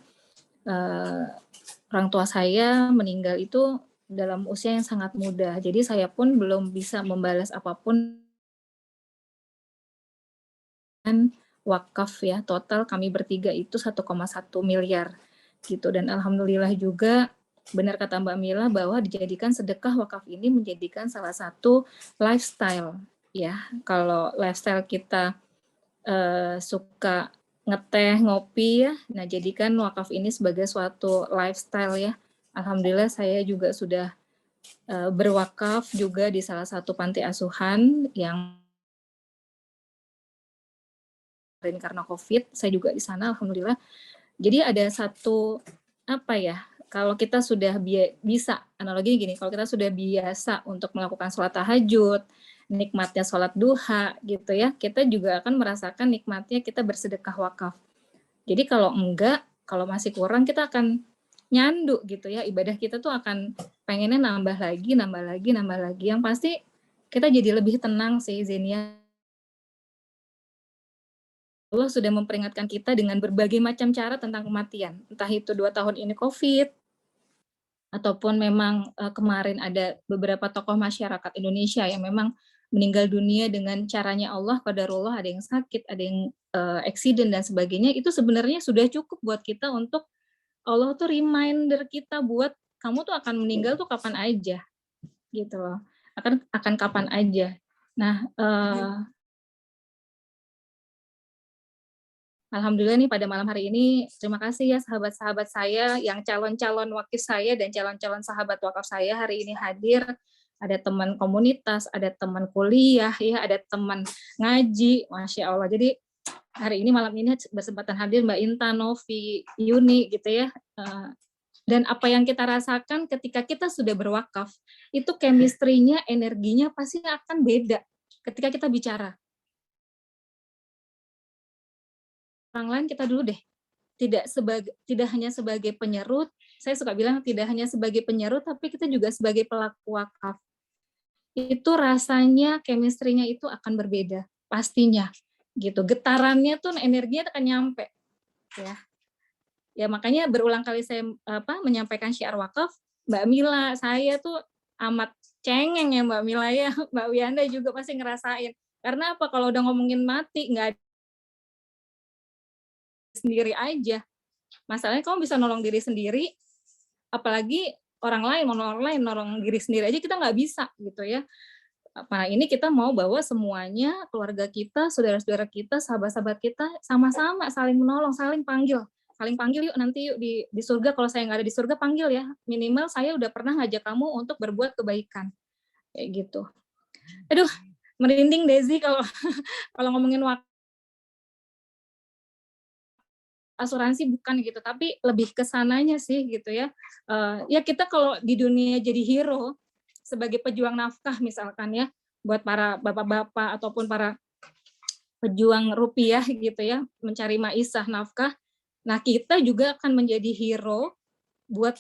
Orang tua saya meninggal itu dalam usia yang sangat muda, jadi saya pun belum bisa membalas apapun. Wakaf ya, total kami bertiga itu 1,1 miliar gitu, dan alhamdulillah juga benar kata Mbak Mila bahwa dijadikan sedekah wakaf ini menjadikan salah satu lifestyle ya. Kalau lifestyle kita suka ngeteh, ngopi ya, nah jadikan wakaf ini sebagai suatu lifestyle ya. Alhamdulillah saya juga sudah berwakaf juga di salah satu panti asuhan yang karena COVID, saya juga di sana alhamdulillah. Jadi ada satu apa ya, kalau kita sudah bisa, analoginya gini, kalau kita sudah biasa untuk melakukan sholat tahajud, nikmatnya sholat duha gitu ya, kita juga akan merasakan nikmatnya kita bersedekah wakaf. Jadi kalau enggak, kalau masih kurang, kita akan nyandu gitu ya, ibadah kita tuh akan pengennya nambah lagi. Yang pasti kita jadi lebih tenang sih Zenia. Allah sudah memperingatkan kita dengan berbagai macam cara tentang kematian. Entah itu 2 tahun ini COVID, ataupun memang kemarin ada beberapa tokoh masyarakat Indonesia yang memang meninggal dunia dengan caranya Allah, qadarullah, ada yang sakit, ada yang accident dan sebagainya. Itu sebenarnya sudah cukup buat kita untuk Allah tuh reminder kita buat kamu tuh akan meninggal tuh kapan aja, gitu loh. Akan kapan aja. Nah, alhamdulillah nih pada malam hari ini, terima kasih ya sahabat-sahabat saya yang calon-calon wakil saya dan calon-calon sahabat wakaf saya hari ini hadir. Ada teman komunitas, ada teman kuliah, ya, ada teman ngaji, Masya Allah. Jadi hari ini malam ini bersempatan hadir Mbak Intan, Novi, Yuni gitu ya. Dan apa yang kita rasakan ketika kita sudah berwakaf, itu chemistry-nya, energinya pasti akan beda ketika kita bicara. Orang lain kita dulu deh, tidak hanya sebagai penyerut, saya suka bilang tidak hanya sebagai penyerut, tapi kita juga sebagai pelaku wakaf. Itu rasanya, chemistry-nya itu akan berbeda, pastinya. Gitu, getarannya tuh energinya akan nyampe. Ya makanya berulang kali saya menyampaikan syiar wakaf, Mbak Mila, saya tuh amat cengeng ya Mbak Mila ya, Mbak Wianda juga pasti ngerasain. Karena apa, kalau udah ngomongin mati, nggak sendiri aja. Masalahnya kamu bisa nolong diri sendiri, apalagi orang lain, nolong diri sendiri aja kita nggak bisa gitu ya. Nah ini kita mau bawa semuanya, keluarga kita, saudara-saudara kita, sahabat-sahabat kita, sama-sama saling menolong, saling panggil yuk nanti yuk di surga. Kalau saya nggak ada di surga, panggil ya, minimal saya udah pernah ngajak kamu untuk berbuat kebaikan, kayak gitu. Aduh, merinding Desi kalau ngomongin waktu. Asuransi bukan gitu, tapi lebih ke sananya sih gitu ya. Ya kita kalau di dunia jadi hero sebagai pejuang nafkah misalkan ya, buat para bapak-bapak ataupun para pejuang rupiah gitu ya, mencari maisha nafkah. Nah, kita juga akan menjadi hero buat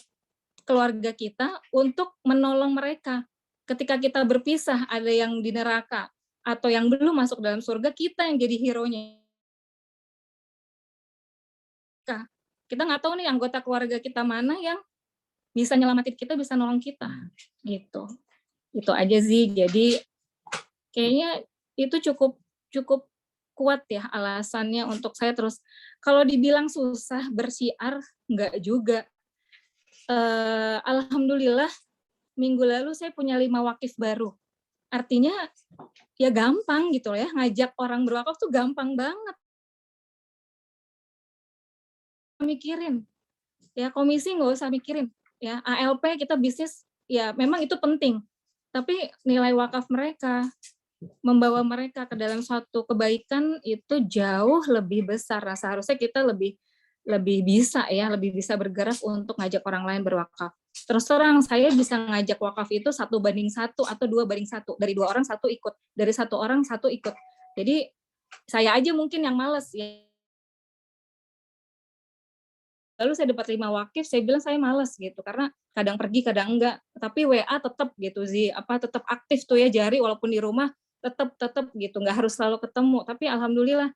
keluarga kita untuk menolong mereka. Ketika kita berpisah, ada yang di neraka atau yang belum masuk dalam surga, kita yang jadi hero-nya. Kita nggak tahu nih anggota keluarga kita mana yang bisa nyelamatin kita, bisa nolong kita, gitu. Itu aja sih. Jadi kayaknya itu cukup kuat ya alasannya untuk saya terus. Kalau dibilang susah bersiar, nggak juga. Alhamdulillah minggu lalu saya punya 5 wakif baru. Artinya ya gampang gitu ya, ngajak orang berwakaf tuh gampang banget. Mikirin, ya komisi nggak usah mikirin. Ya ALP kita bisnis, ya memang itu penting. Tapi nilai wakaf mereka, membawa mereka ke dalam suatu kebaikan itu jauh lebih besar. Nah, seharusnya kita lebih bisa bergerak untuk ngajak orang lain berwakaf. Terus terang saya bisa ngajak wakaf itu 1:1 atau 2:1. Dari 2 orang 1 ikut, dari 1 orang 1 ikut. Jadi saya aja mungkin yang males ya. Lalu saya dapat 5 wakif, saya bilang saya males gitu karena kadang pergi kadang enggak. Tapi WA tetap gitu sih, tetap aktif tuh ya jari walaupun di rumah tetap gitu, nggak harus selalu ketemu. Tapi alhamdulillah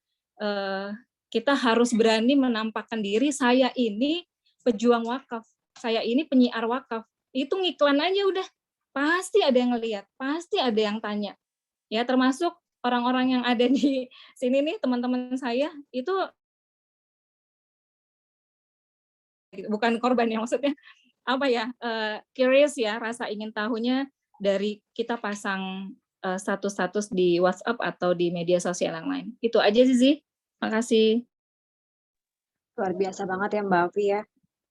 kita harus berani menampakkan diri, saya ini pejuang wakaf, saya ini penyiar wakaf. Itu ngiklan aja udah, pasti ada yang ngelihat, pasti ada yang tanya. Ya termasuk orang-orang yang ada di sini nih, teman-teman saya, itu bukan korban ya, maksudnya curious ya, rasa ingin tahunya dari kita pasang status-status di WhatsApp atau di media sosial yang lain. Itu aja sih. Makasih. Luar biasa banget ya Mbak Afi ya.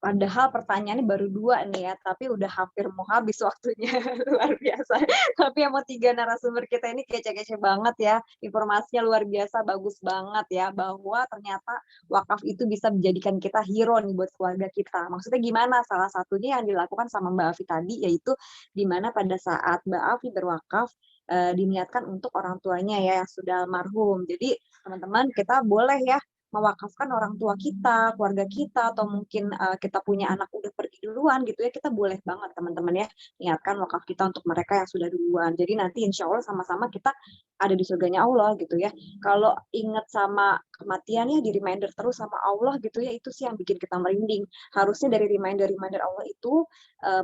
Padahal pertanyaannya baru 2 nih ya, tapi udah hampir mau habis waktunya. Luar biasa. Tapi yang mau 3 narasumber kita ini kece-kece banget ya. Informasinya luar biasa, bagus banget ya. Bahwa ternyata wakaf itu bisa menjadikan kita hero nih buat keluarga kita. Maksudnya gimana? Salah satunya yang dilakukan sama Mbak Afi tadi, yaitu dimana pada saat Mbak Afi berwakaf, diniatkan untuk orang tuanya ya yang sudah almarhum. Jadi teman-teman kita boleh ya mewakafkan orang tua kita, keluarga kita, atau mungkin kita punya anak udah pergi duluan gitu ya, kita boleh banget teman-teman ya niatkan wakaf kita untuk mereka yang sudah duluan. Jadi nanti insya Allah sama-sama kita ada di surganya Allah gitu ya. Kalau ingat sama kematian ya di reminder terus sama Allah gitu ya, itu sih yang bikin kita merinding. Harusnya dari reminder Allah itu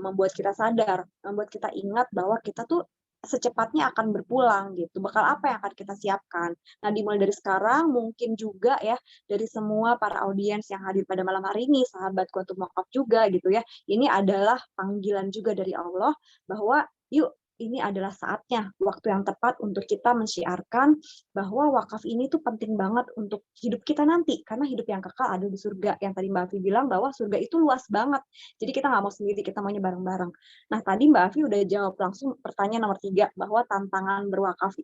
membuat kita sadar, membuat kita ingat bahwa kita tuh secepatnya akan berpulang gitu. Bakal apa yang akan kita siapkan? Nah, dimulai dari sekarang mungkin juga ya dari semua para audiens yang hadir pada malam hari ini, sahabatku untuk wakaf juga gitu ya. Ini adalah panggilan juga dari Allah bahwa yuk ini adalah saatnya, waktu yang tepat untuk kita mensyiarkan bahwa wakaf ini tuh penting banget untuk hidup kita nanti, karena hidup yang kekal ada di surga. Yang tadi Mbak Afi bilang bahwa surga itu luas banget, jadi kita nggak mau sendiri, kita maunya bareng-bareng. Nah tadi Mbak Afi udah jawab langsung pertanyaan nomor 3, bahwa tantangan berwakaf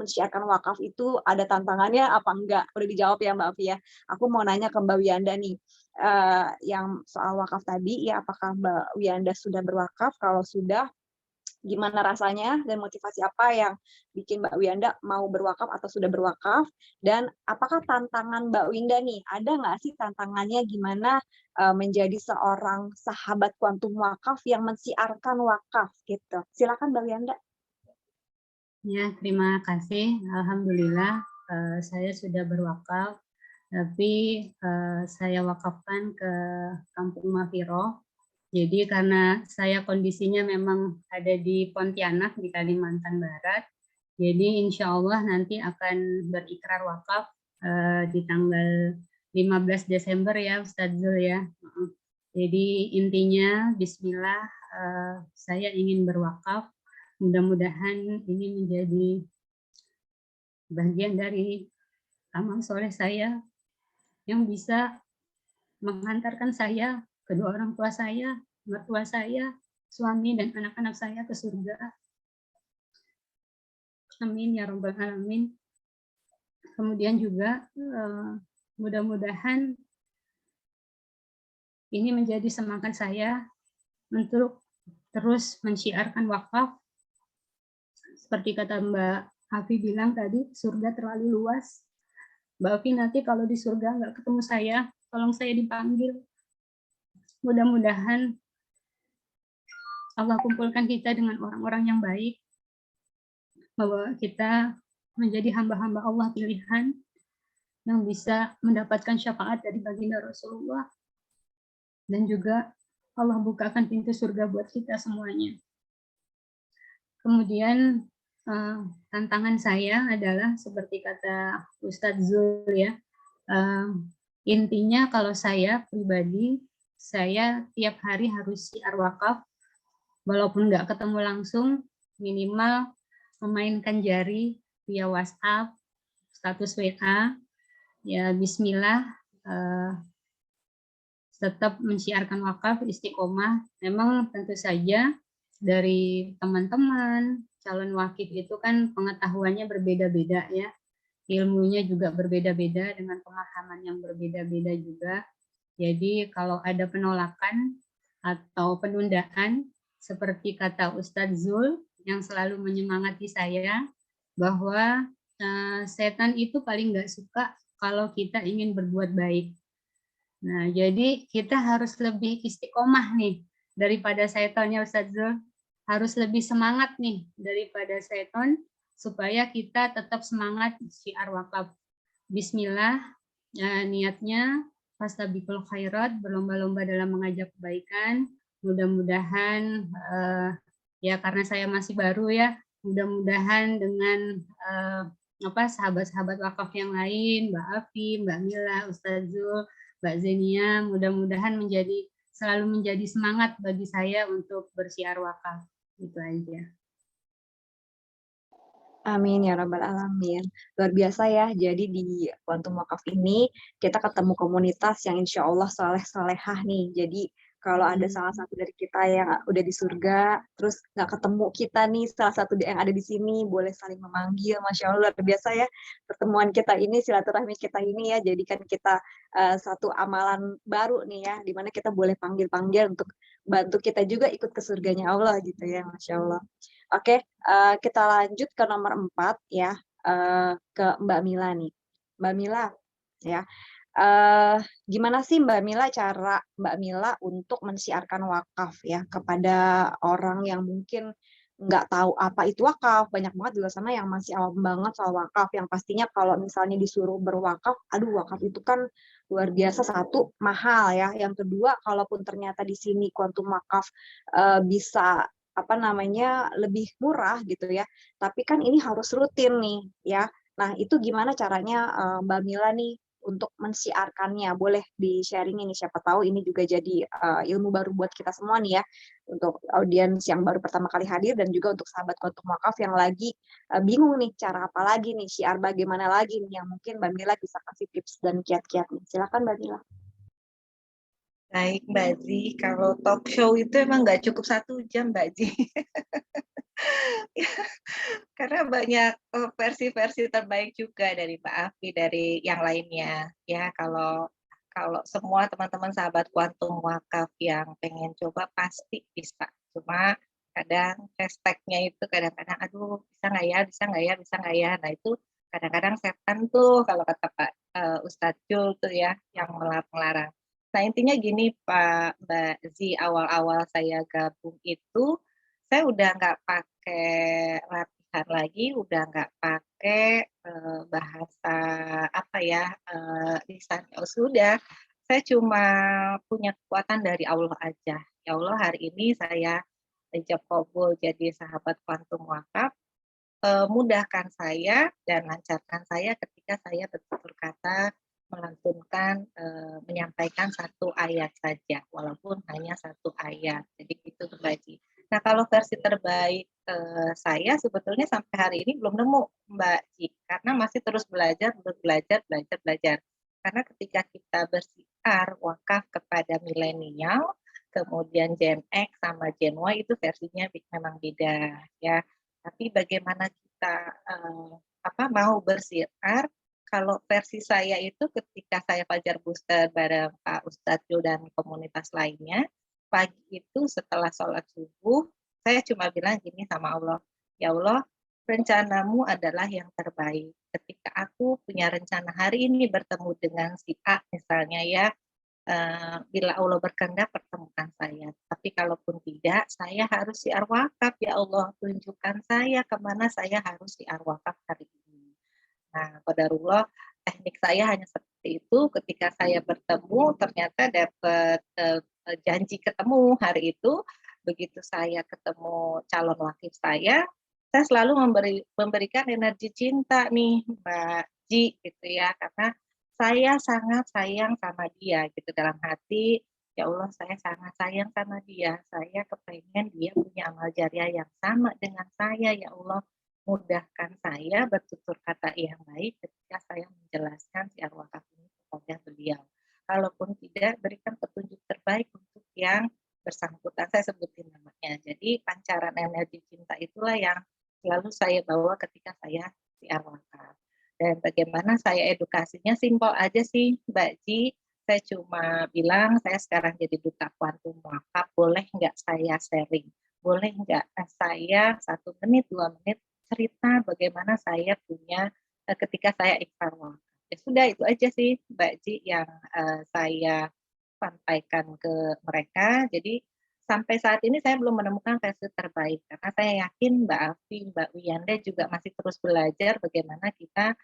mensyiarkan wakaf itu ada tantangannya apa enggak? Udah dijawab ya Mbak Afi ya. Aku mau nanya ke Mbak Wiyanda nih, yang soal wakaf tadi ya, apakah Mbak Wiyanda sudah berwakaf? Kalau sudah, gimana rasanya dan motivasi apa yang bikin Mbak Wiyanda mau berwakaf atau sudah berwakaf? Dan apakah tantangan Mbak Winda nih, ada nggak sih tantangannya gimana menjadi seorang sahabat kuantum wakaf yang mensiarkan wakaf gitu? Silakan Mbak Wiyanda. Ya, terima kasih. Alhamdulillah saya sudah berwakaf, tapi saya wakafkan ke Kampung Mafiro. Jadi karena saya kondisinya memang ada di Pontianak di Kalimantan Barat, jadi insya Allah nanti akan berikrar wakaf di tanggal 15 Desember ya Ustadz Zul ya. Jadi intinya Bismillah, saya ingin berwakaf. Mudah-mudahan ini menjadi bagian dari amal soleh saya yang bisa menghantarkan saya, kedua orang tua saya, mertua saya, suami dan anak-anak saya ke surga. Amin ya rabbal alamin. Kemudian juga mudah-mudahan ini menjadi semangat saya untuk terus mensyiarkan wakaf. Seperti kata Mbak Afi bilang tadi, surga terlalu luas. Mbak Afi, nanti kalau di surga nggak ketemu saya, tolong saya dipanggil. Mudah-mudahan Allah kumpulkan kita dengan orang-orang yang baik, bahwa kita menjadi hamba-hamba Allah pilihan yang bisa mendapatkan syafaat dari baginda Rasulullah, dan juga Allah bukakan pintu surga buat kita semuanya. Kemudian tantangan saya adalah seperti kata Ustadz Zul ya, intinya kalau saya pribadi, saya tiap hari harus syiar wakaf, walaupun nggak ketemu langsung, minimal memainkan jari via WhatsApp, status WA, ya Bismillah, tetap mensiarkan wakaf, istiqomah. Memang tentu saja dari teman-teman calon wakif itu kan pengetahuannya berbeda-beda ya, ilmunya juga berbeda-beda dengan pemahaman yang berbeda-beda juga. Jadi kalau ada penolakan atau penundaan, seperti kata Ustadz Zul yang selalu menyemangati saya, bahwa setan itu paling nggak suka kalau kita ingin berbuat baik. Nah, jadi kita harus lebih istiqomah nih daripada setannya Ustadz Zul. Harus lebih semangat nih daripada setan, supaya kita tetap semangat syiar wakaf. Bismillah, niatnya fastabiqul khairat, berlomba-lomba dalam mengajak kebaikan. Mudah-mudahan ya karena saya masih baru ya, mudah-mudahan dengan sahabat-sahabat wakaf yang lain, Mbak Afi, Mbak Mila, Ustadz Zul, Mbak Zenia, mudah-mudahan selalu menjadi semangat bagi saya untuk bersyiar wakaf. Itu aja. Amin ya rabbal alamin. Luar biasa ya. Jadi di Quantum Wakaf ini kita ketemu komunitas yang insya Allah saleh-salehah nih. Jadi kalau ada salah satu dari kita yang udah di surga, terus nggak ketemu kita nih, salah satu yang ada di sini, boleh saling memanggil. Masya Allah, luar biasa ya pertemuan kita ini, silaturahmi kita ini ya. Jadikan kita satu amalan baru nih ya, dimana kita boleh panggil-panggil untuk bantu kita juga ikut ke surganya Allah gitu ya. Masya Allah. Oke, kita lanjut ke nomor 4 ya, ke Mbak Mila nih. Mbak Mila, ya, gimana sih Mbak Mila cara Mbak Mila untuk mensiarkan wakaf ya kepada orang yang mungkin nggak tahu apa itu wakaf? Banyak banget di luar sana yang masih awam banget soal wakaf, yang pastinya kalau misalnya disuruh berwakaf, aduh wakaf itu kan luar biasa, satu mahal ya, yang kedua kalaupun ternyata di sini Quantum Wakaf bisa lebih murah gitu ya. Tapi kan ini harus rutin nih ya. Nah, itu gimana caranya Mbak Mila nih untuk mensiarkannya? Boleh di-sharing ini, siapa tahu ini juga jadi ilmu baru buat kita semua nih ya. Untuk audiens yang baru pertama kali hadir dan juga untuk sahabat Quantum Wakaf yang lagi bingung nih cara apa lagi nih, syiar bagaimana lagi nih yang mungkin Mbak Mila bisa kasih tips dan kiat-kiat nih. Silakan Mbak Mila. Baik Mbak Zi, kalau talk show itu emang nggak cukup 1 jam Mbak Zi. Karena banyak versi-versi terbaik juga dari Mbak Afi, dari yang lainnya. Ya, kalau semua teman-teman sahabat Quantum Wakaf yang pengen coba pasti bisa. Cuma kadang hashtag-nya itu kadang-kadang, aduh bisa nggak ya, bisa nggak ya, bisa nggak ya. Nah itu kadang-kadang setan tuh kalau kata Pak Ustadz Jul tuh ya, yang melarang. Nah intinya gini Mbak Zi, awal-awal saya gabung itu, saya udah nggak pakai latihan lagi, udah nggak pakai bahasa lisan. Sudah, saya cuma punya kekuatan dari Allah aja. Ya Allah, hari ini saya ijab qabul jadi sahabat Quantum Wakaf. Mudahkan saya dan lancarkan saya ketika saya bertutur kata melantunkan, menyampaikan 1 ayat saja, walaupun hanya 1 ayat. Jadi itu berbagi. Nah, kalau versi terbaik saya sebetulnya sampai hari ini belum nemu Mbak Ci, karena masih terus belajar. Karena ketika kita bersyiar wakaf kepada milenial, kemudian Gen X sama Gen Y itu versinya memang beda ya. Tapi bagaimana kita mau bersyiar, kalau versi saya itu ketika saya Fajar Booster bareng Pak Ustadz Jul dan komunitas lainnya, pagi itu setelah sholat subuh, saya cuma bilang gini sama Allah, ya Allah, rencanamu adalah yang terbaik. Ketika aku punya rencana hari ini bertemu dengan si A misalnya ya, bila Allah berkehendak pertemukan saya. Tapi kalaupun tidak, saya harus siar wakaf. Ya Allah, tunjukkan saya kemana saya harus siar wakaf hari ini. Nah, qadarullah teknik saya hanya seperti itu. Ketika saya bertemu, ternyata dapat janji ketemu hari itu. Begitu saya ketemu calon wakil saya selalu memberikan energi cinta nih Mbak Ji gitu ya, karena saya sangat sayang sama dia gitu dalam hati. Ya Allah, saya sangat sayang sama dia. Saya kepengen dia punya amal jariah yang sama dengan saya. Ya Allah, mudahkan saya bertutur kata yang baik ketika saya menjelaskan siar wakaf ini kepada beliau. Kalaupun tidak, berikan petunjuk terbaik untuk yang bersangkutan. Saya sebutin namanya. Jadi pancaran energi cinta itulah yang selalu saya bawa ketika saya siar wakaf. Dan bagaimana saya edukasinya simpel aja sih Mbak Ji. Saya cuma bilang saya sekarang jadi duta kuantum wakaf, boleh nggak saya sharing? Boleh nggak saya 1 menit, 2 menit cerita bagaimana saya punya ketika saya ikhtar wakaf. Ya sudah itu aja sih Mbak Ji yang saya sampaikan ke mereka. Jadi sampai saat ini saya belum menemukan versi terbaik karena saya yakin Mbak Afi, Mbak Wiyanda juga masih terus belajar bagaimana kita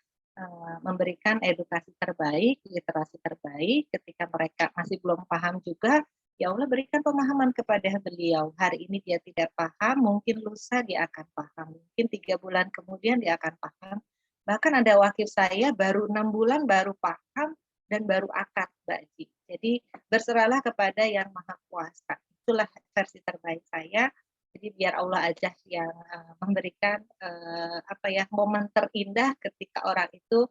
memberikan edukasi terbaik, literasi terbaik ketika mereka masih belum paham juga. Ya Allah, berikan pemahaman kepada beliau. Hari ini dia tidak paham, mungkin lusa dia akan paham. Mungkin 3 bulan kemudian dia akan paham. Bahkan ada wakil saya baru 6 bulan baru paham dan baru akad, Mbak Ji. Jadi berserahlah kepada yang Maha Kuasa. Itulah versi terbaik saya. Jadi biar Allah aja yang memberikan momen terindah ketika orang itu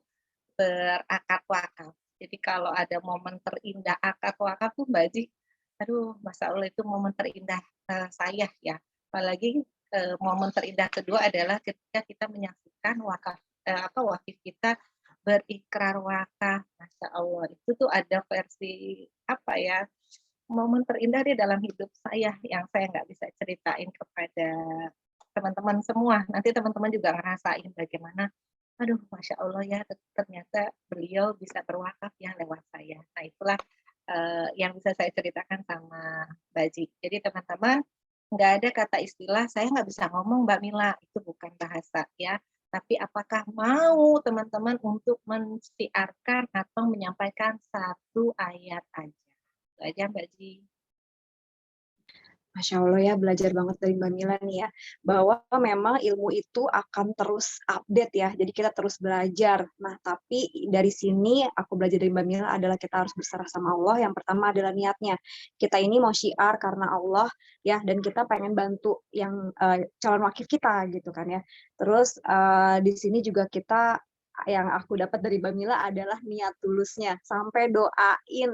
berakad wakaf. Jadi kalau ada momen terindah akad wakaf tuh Mbak Ji, aduh, Masya Allah itu momen terindah saya ya. Apalagi momen terindah kedua adalah ketika kita menyaksikan wakif kita berikrar wakaf. Masya Allah, itu tuh ada versi momen terindah di dalam hidup saya yang saya nggak bisa ceritain kepada teman-teman semua. Nanti teman-teman juga ngerasain bagaimana, aduh, Masya Allah ya, ternyata beliau bisa berwakaf ya lewat saya. Nah itulah yang bisa saya ceritakan sama Mbak Ji. Jadi teman-teman, nggak ada kata istilah saya nggak bisa ngomong Mbak Mila, itu bukan bahasa ya. Tapi apakah mau teman-teman untuk mensiarkan atau menyampaikan 1 ayat aja? Itu aja Mbak Ji. Masya Allah ya, belajar banget dari Mbak Mila nih ya, bahwa memang ilmu itu akan terus update ya, jadi kita terus belajar. Nah, tapi dari sini aku belajar dari Mbak Mila adalah kita harus berserah sama Allah. Yang pertama adalah niatnya. Kita ini mau syiar karena Allah ya, dan kita pengen bantu yang calon wakil kita gitu kan ya. Terus di sini juga kita yang aku dapat dari Mbak Mila adalah niat tulusnya, sampai doain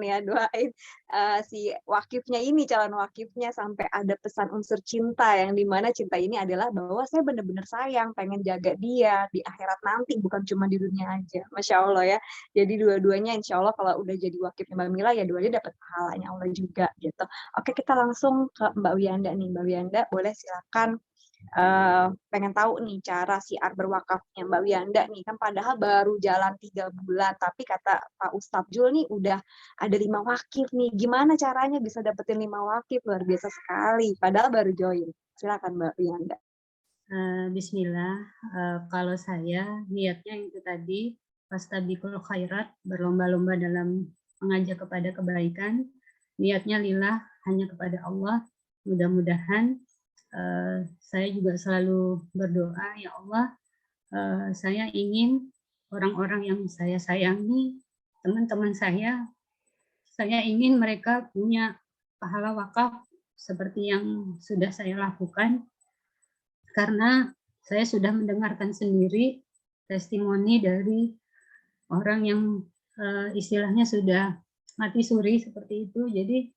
si wakifnya ini, calon wakifnya, sampai ada pesan unsur cinta, yang dimana cinta ini adalah bahwa saya benar-benar sayang, pengen jaga dia di akhirat nanti, bukan cuma di dunia aja. Masya Allah ya. Jadi dua-duanya insya Allah kalau udah jadi wakifnya Mbak Mila, ya dua-duanya dapat pahalanya Allah juga gitu. Oke, kita langsung ke Mbak Wiyanda nih. Mbak Wiyanda, boleh silakan. Pengen tahu nih cara siar berwakafnya Mbak Wiyanda nih, kan padahal baru jalan 3 bulan, tapi kata Pak Ustadz Jul nih udah ada 5 wakif nih. Gimana caranya bisa dapetin 5 wakif? Luar biasa sekali, padahal baru join. Silakan Mbak Wiyanda. Bismillah, kalau saya niatnya itu tadi, fastabiqul khairat, berlomba-lomba dalam mengajak kepada kebaikan, niatnya lillah, hanya kepada Allah. Mudah-mudahan saya juga selalu berdoa, ya Allah, saya ingin orang-orang yang saya sayangi, teman-teman saya ingin mereka punya pahala wakaf seperti yang sudah saya lakukan, karena saya sudah mendengarkan sendiri testimoni dari orang yang istilahnya sudah mati suri seperti itu. Jadi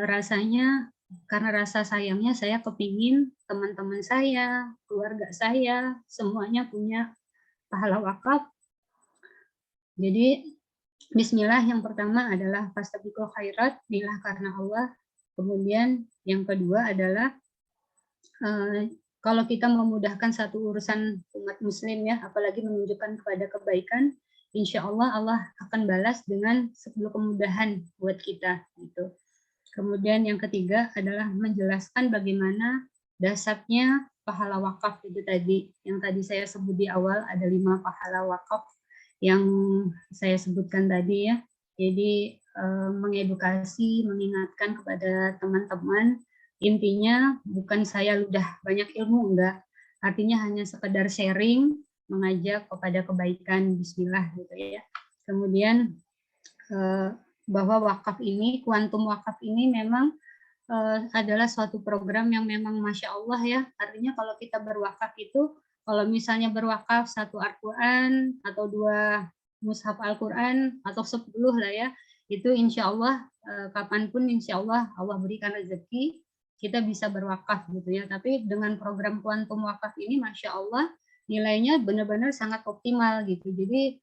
rasanya, karena rasa sayangnya, saya kepingin teman-teman saya, keluarga saya, semuanya punya pahala wakaf. Jadi bismillah, yang pertama adalah fastabiqul khairat, lillah karena Allah. Kemudian yang kedua adalah kalau kita memudahkan satu urusan umat muslim ya, apalagi menunjukkan kepada kebaikan, insya Allah Allah akan balas dengan 10 kemudahan buat kita gitu. Kemudian yang ketiga adalah menjelaskan bagaimana dasarnya pahala wakaf itu tadi. Yang tadi saya sebut di awal ada 5 pahala wakaf yang saya sebutkan tadi ya. Jadi mengedukasi, mengingatkan kepada teman-teman, intinya bukan saya udah banyak ilmu, enggak. Artinya hanya sekedar sharing, mengajak kepada kebaikan, bismillah gitu ya. Kemudian bahwa wakaf ini, kuantum wakaf ini memang adalah suatu program yang memang Masya Allah ya. Artinya kalau kita berwakaf itu, kalau misalnya berwakaf 1 Al-Quran atau 2 mushaf Al-Quran atau 10 lah ya, itu insya Allah kapanpun insya Allah Allah berikan rezeki, kita bisa berwakaf gitu ya. Tapi dengan program kuantum wakaf ini Masya Allah nilainya benar-benar sangat optimal gitu. Jadi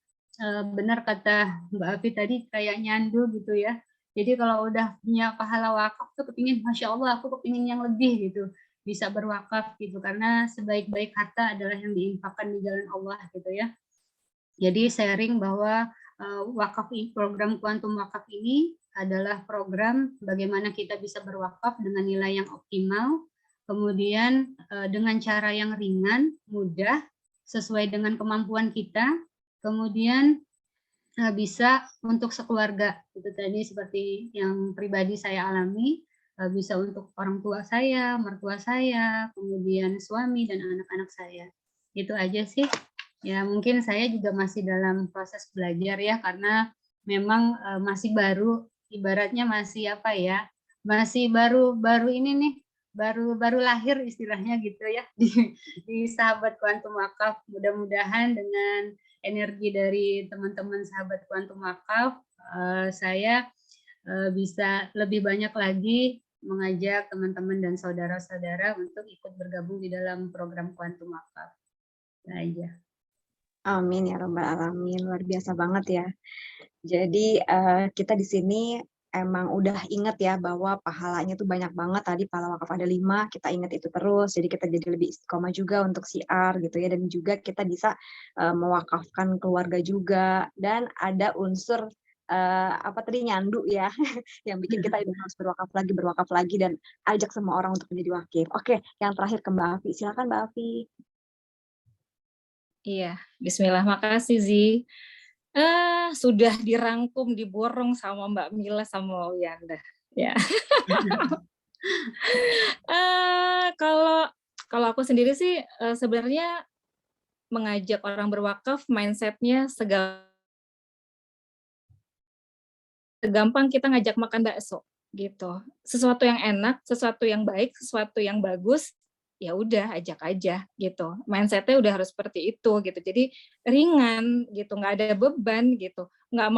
benar kata Mbak Afi tadi kayak nyandu gitu ya. Jadi kalau udah punya pahala wakaf tuh kepingin, Masya Allah aku kepingin yang lebih gitu. Bisa berwakaf gitu. Karena sebaik-baik harta adalah yang diinfakkan di jalan Allah gitu ya. Jadi sharing bahwa wakaf program kuantum wakaf ini adalah program bagaimana kita bisa berwakaf dengan nilai yang optimal, kemudian dengan cara yang ringan, mudah, sesuai dengan kemampuan kita, kemudian bisa untuk sekeluarga. Itu tadi seperti yang pribadi saya alami, bisa untuk orang tua saya, mertua saya, kemudian suami dan anak-anak saya. Itu aja sih. Ya mungkin saya juga masih dalam proses belajar ya, karena memang masih baru, ibaratnya masih apa ya, masih baru ini nih, baru lahir istilahnya gitu ya di sahabat kuantum wakaf. Mudah-mudahan dengan energi dari teman-teman sahabat kuantum wakaf, saya bisa lebih banyak lagi mengajak teman-teman dan saudara-saudara untuk ikut bergabung di dalam program kuantum wakaf. Nah, aja. Amin ya Rabbal Alamin, luar biasa banget ya. Jadi kita di sini emang udah inget ya bahwa pahalanya tuh banyak banget. Tadi pahala wakaf ada 5, kita inget itu terus. Jadi kita jadi lebih istiqomah juga untuk siar gitu ya. Dan juga kita bisa mewakafkan keluarga juga. Dan ada unsur apa tadi nyandu ya, yang bikin kita harus berwakaf lagi dan ajak semua orang untuk menjadi wakif. Oke, yang terakhir ke Mbak Afi. Silakan Mbak Afi. Iya, bismillah, makasih Zi. Sudah dirangkum, diborong sama Mbak Mila sama Wiyanda. Ya. Kalau aku sendiri sih sebenarnya mengajak orang berwakaf, mindsetnya segampang kita ngajak makan bakso gitu. Sesuatu yang enak, sesuatu yang baik, sesuatu yang bagus, ya udah ajak aja gitu. Mindsetnya udah harus seperti itu gitu. Jadi ringan gitu, nggak ada beban gitu. Nggak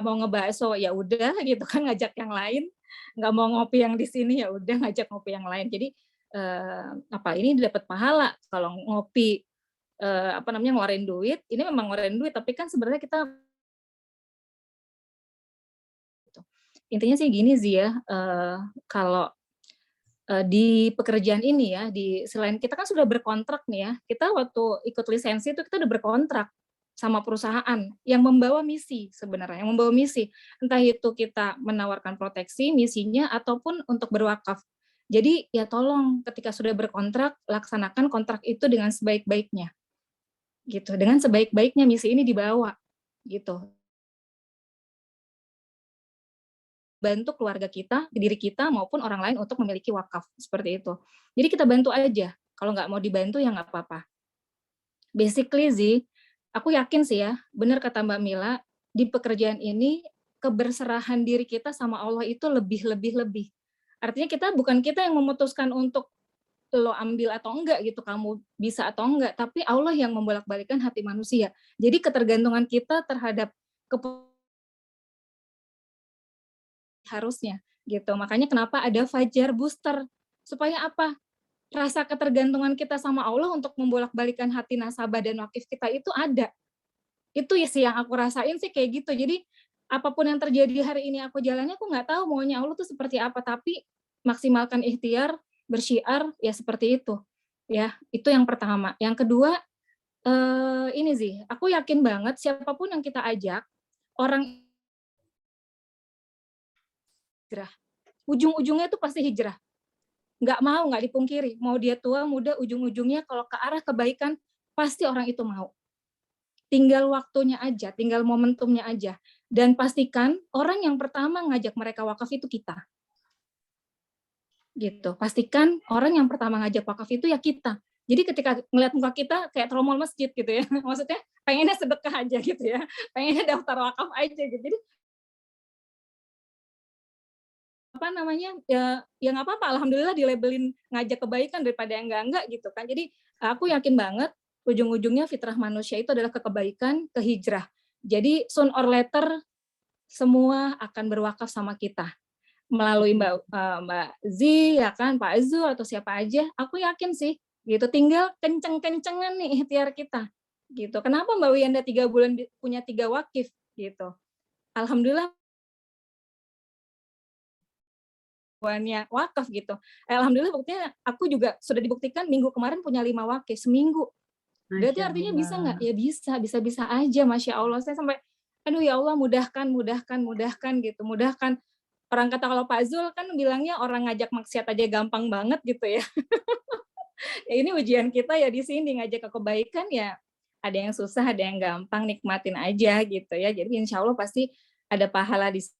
mau ngebakso, ya udah gitu kan ngajak yang lain. Nggak mau ngopi yang di sini, ya udah ngajak ngopi yang lain. Jadi ini dapat pahala kalau ngopi ngeluarin duit. Ini memang ngeluarin duit, tapi kan sebenarnya kita intinya sih gini sih ya, kalau di pekerjaan ini ya, selain kita kan sudah berkontrak nih ya, kita waktu ikut lisensi itu kita udah berkontrak sama perusahaan yang membawa misi sebenarnya, yang membawa misi. Entah itu kita menawarkan proteksi, misinya, ataupun untuk berwakaf. Jadi ya tolong ketika sudah berkontrak, laksanakan kontrak itu dengan sebaik-baiknya. Gitu, dengan sebaik-baiknya misi ini dibawa. Gitu. Bantu keluarga kita, diri kita maupun orang lain untuk memiliki wakaf seperti itu. Jadi kita bantu aja. Kalau nggak mau dibantu ya nggak apa-apa. Basically sih, aku yakin sih ya, benar kata Mbak Mila, di pekerjaan ini keberserahan diri kita sama Allah itu lebih. Artinya bukan kita yang memutuskan untuk lo ambil atau enggak gitu, kamu bisa atau enggak, tapi Allah yang membolak-balikan hati manusia. Jadi ketergantungan kita terhadap harusnya gitu. Makanya kenapa ada Fajar Booster, supaya apa? Rasa ketergantungan kita sama Allah untuk membolak-balikan hati nasabah dan wakif kita itu ada. Itu ya sih yang aku rasain sih kayak gitu. Jadi apapun yang terjadi hari ini aku jalannya, aku nggak tahu maunya Allah tuh seperti apa, tapi maksimalkan ikhtiar, bersyiar ya seperti itu. Ya, itu yang pertama. Yang kedua, ini sih, aku yakin banget siapapun yang kita ajak, orang hijrah. Ujung-ujungnya itu pasti hijrah. Nggak dipungkiri. Mau dia tua, muda, ujung-ujungnya kalau ke arah kebaikan, pasti orang itu mau. Tinggal waktunya aja, tinggal momentumnya aja. Dan pastikan orang yang pertama ngajak mereka wakaf itu kita. Gitu. Pastikan orang yang pertama ngajak wakaf itu ya kita. Jadi ketika ngeliat muka kita kayak tromol masjid gitu ya. Maksudnya pengennya sedekah aja gitu ya. Pengennya daftar wakaf aja gitu. Jadi apa namanya, ya nggak apa-apa, alhamdulillah dilabelin ngajak kebaikan daripada yang enggak gitu kan. Jadi aku yakin banget ujung-ujungnya fitrah manusia itu adalah ke kebaikan, ke hijrah. Jadi soon or later semua akan berwakaf sama kita melalui Mbak Zi ya kan, Pak Azul atau siapa aja. Aku yakin sih gitu. Tinggal kenceng-kencengan nih ikhtiar kita gitu. Kenapa Mbak Wiyanda 3 bulan punya 3 wakif gitu. Alhamdulillah wakaf gitu. Alhamdulillah buktinya aku juga sudah dibuktikan minggu kemarin punya 5 wakif seminggu. Berarti artinya bisa nggak? Ya bisa aja, Masya Allah. Saya sampai, aduh ya Allah mudahkan gitu, mudahkan. Orang kata kalau Pak Zul kan bilangnya orang ngajak maksiat aja gampang banget gitu ya. Ya ini ujian kita ya di sini ngajak ke kebaikan ya. Ada yang susah, ada yang gampang, nikmatin aja gitu ya. Jadi insya Allah pasti ada pahala di sini.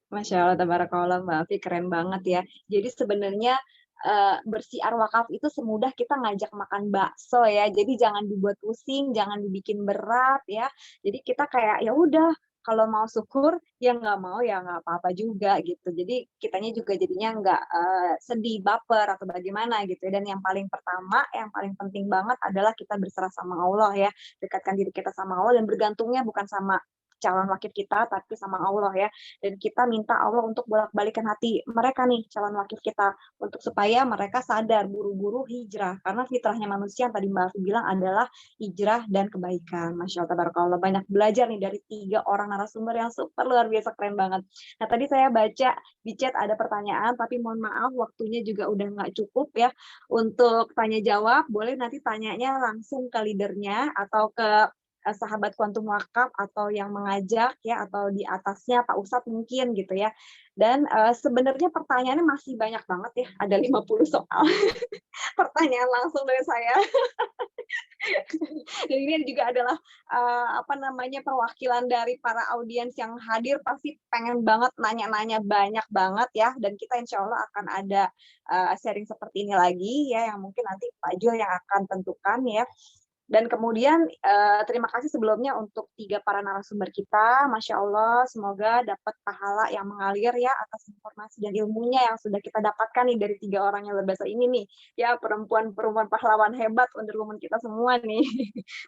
Masya Allah, tabarakallah Mbak Afi, keren banget ya. Jadi sebenarnya bersiar wakaf itu semudah kita ngajak makan bakso ya. Jadi jangan dibuat pusing, jangan dibikin berat ya. Jadi kita kayak ya udah kalau mau syukur ya nggak mau ya nggak apa-apa juga gitu. Jadi kitanya juga jadinya nggak sedih, baper atau bagaimana gitu. Dan yang paling pertama, yang paling penting banget adalah kita berserah sama Allah ya. Dekatkan diri kita sama Allah dan bergantungnya bukan sama calon wakil kita tapi sama Allah ya. Dan kita minta Allah untuk bolak-balikan hati mereka nih calon wakil kita untuk supaya mereka sadar buru-buru hijrah karena fitrahnya manusia yang tadi Mbak Afi bilang adalah hijrah dan kebaikan. Masya Allah, tabarakallah, banyak belajar nih dari 3 orang narasumber yang super luar biasa keren banget. Nah tadi saya baca di chat ada pertanyaan tapi mohon maaf waktunya juga udah nggak cukup ya untuk tanya jawab. Boleh nanti tanyanya langsung ke leadernya atau ke sahabat kuantum wakaf atau yang mengajak ya atau di atasnya Pak Ustadz mungkin gitu ya. Dan sebenarnya pertanyaannya masih banyak banget ya, ada 50 soal. Pertanyaan langsung dari saya. Dan ini juga adalah apa namanya perwakilan dari para audiens yang hadir pasti pengen banget nanya-nanya banyak banget ya dan kita insya Allah akan ada sharing seperti ini lagi ya yang mungkin nanti Pak Jul yang akan tentukan ya. Dan kemudian terima kasih sebelumnya untuk 3 para narasumber kita, Masya Allah, semoga dapat pahala yang mengalir ya atas informasi dan ilmunya yang sudah kita dapatkan nih dari 3 orang yang luar biasa ini nih, ya perempuan-perempuan pahlawan hebat Wonder Woman kita semua nih,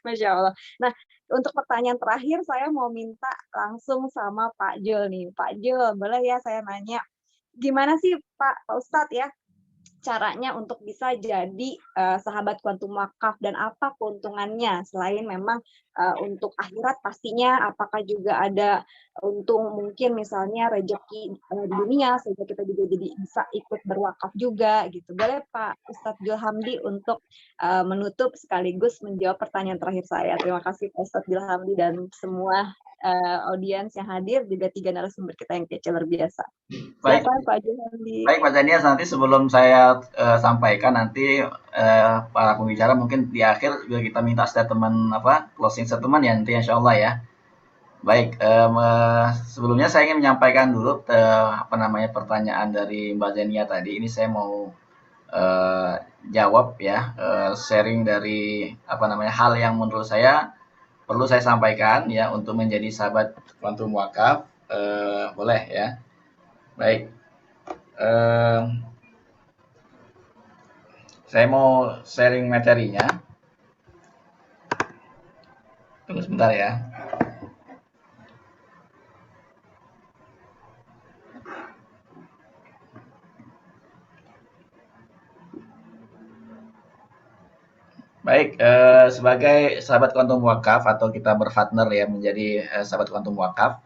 Masya Allah. Nah, untuk pertanyaan terakhir saya mau minta langsung sama Pak Jul nih, Pak Jul, boleh ya saya nanya, gimana sih Pak Ustadz ya, caranya untuk bisa jadi sahabat kuantum wakaf dan apa keuntungannya selain memang untuk akhirat pastinya apakah juga ada untung mungkin misalnya rezeki di dunia sehingga kita juga jadi bisa ikut berwakaf juga gitu. Boleh Pak Ustadz Julhamdi untuk menutup sekaligus menjawab pertanyaan terakhir saya. Terima kasih Pak Ustadz Julhamdi dan semua audiens yang hadir juga 3 narasumber kita yang kece luar biasa. Baik, Silakan Pak Julhamdi. baik Pak Zanias, nanti sebelum saya sampaikan nanti para pembicara mungkin di akhir juga kita minta statement closing statement ya nanti insya Allah ya. Baik, sebelumnya saya ingin menyampaikan dulu pertanyaan dari Mbak Zenia tadi. Ini saya mau jawab ya, sharing dari hal yang menurut saya perlu saya sampaikan ya untuk menjadi sahabat kuantum wakaf. Boleh ya. Baik. Saya mau sharing materinya. Tunggu sebentar ya. Baik, sebagai sahabat Quantum Wakaf atau kita berpartner ya menjadi sahabat Quantum Wakaf,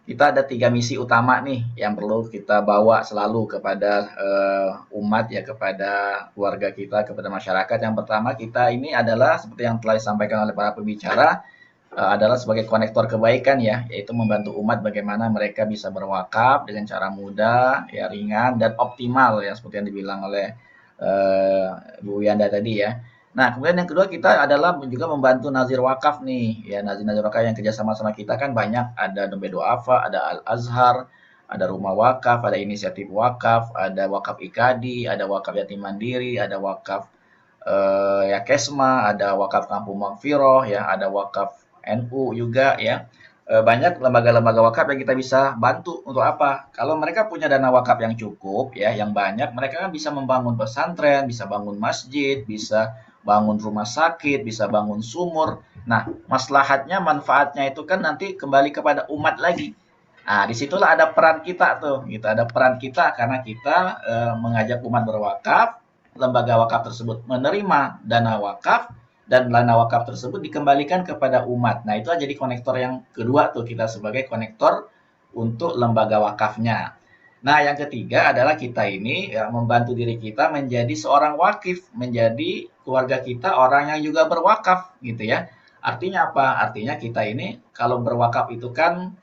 kita ada 3 misi utama nih yang perlu kita bawa selalu kepada umat ya, kepada keluarga kita, kepada masyarakat. Yang pertama kita ini adalah seperti yang telah disampaikan oleh para pembicara, adalah sebagai konektor kebaikan ya, yaitu membantu umat bagaimana mereka bisa berwakaf dengan cara mudah, ya ringan dan optimal ya seperti yang dibilang oleh Bu Yanda tadi ya. Nah, kemudian yang kedua kita adalah juga membantu nazir wakaf nih. Ya, nazir-nazir wakaf yang kerjasama sama kita kan banyak. Ada Dompet Duafa, ada Al-Azhar, ada Rumah Wakaf, ada Inisiatif Wakaf, ada Wakaf Ikadi, ada Wakaf Yatim Mandiri, ada Wakaf ya Kesma, ada Wakaf Kampung Magfiroh, ya, ada Wakaf NU juga ya. Banyak lembaga-lembaga wakaf yang kita bisa bantu untuk apa? Kalau mereka punya dana wakaf yang cukup ya, yang banyak, mereka kan bisa membangun pesantren, bisa bangun masjid, bisa bangun rumah sakit, bisa bangun sumur. Nah, maslahatnya, manfaatnya itu kan nanti kembali kepada umat lagi. Nah, disitulah ada peran kita tuh, gitu. Ada peran kita karena kita mengajak umat berwakaf, lembaga wakaf tersebut menerima dana wakaf, dan dana wakaf tersebut dikembalikan kepada umat. Nah, itu jadi konektor yang kedua tuh, kita sebagai konektor untuk lembaga wakafnya. Nah, yang ketiga adalah kita ini ya, membantu diri kita menjadi seorang wakif, menjadi keluarga kita orang yang juga berwakaf gitu ya. Artinya apa? Artinya kita ini kalau berwakaf itu kan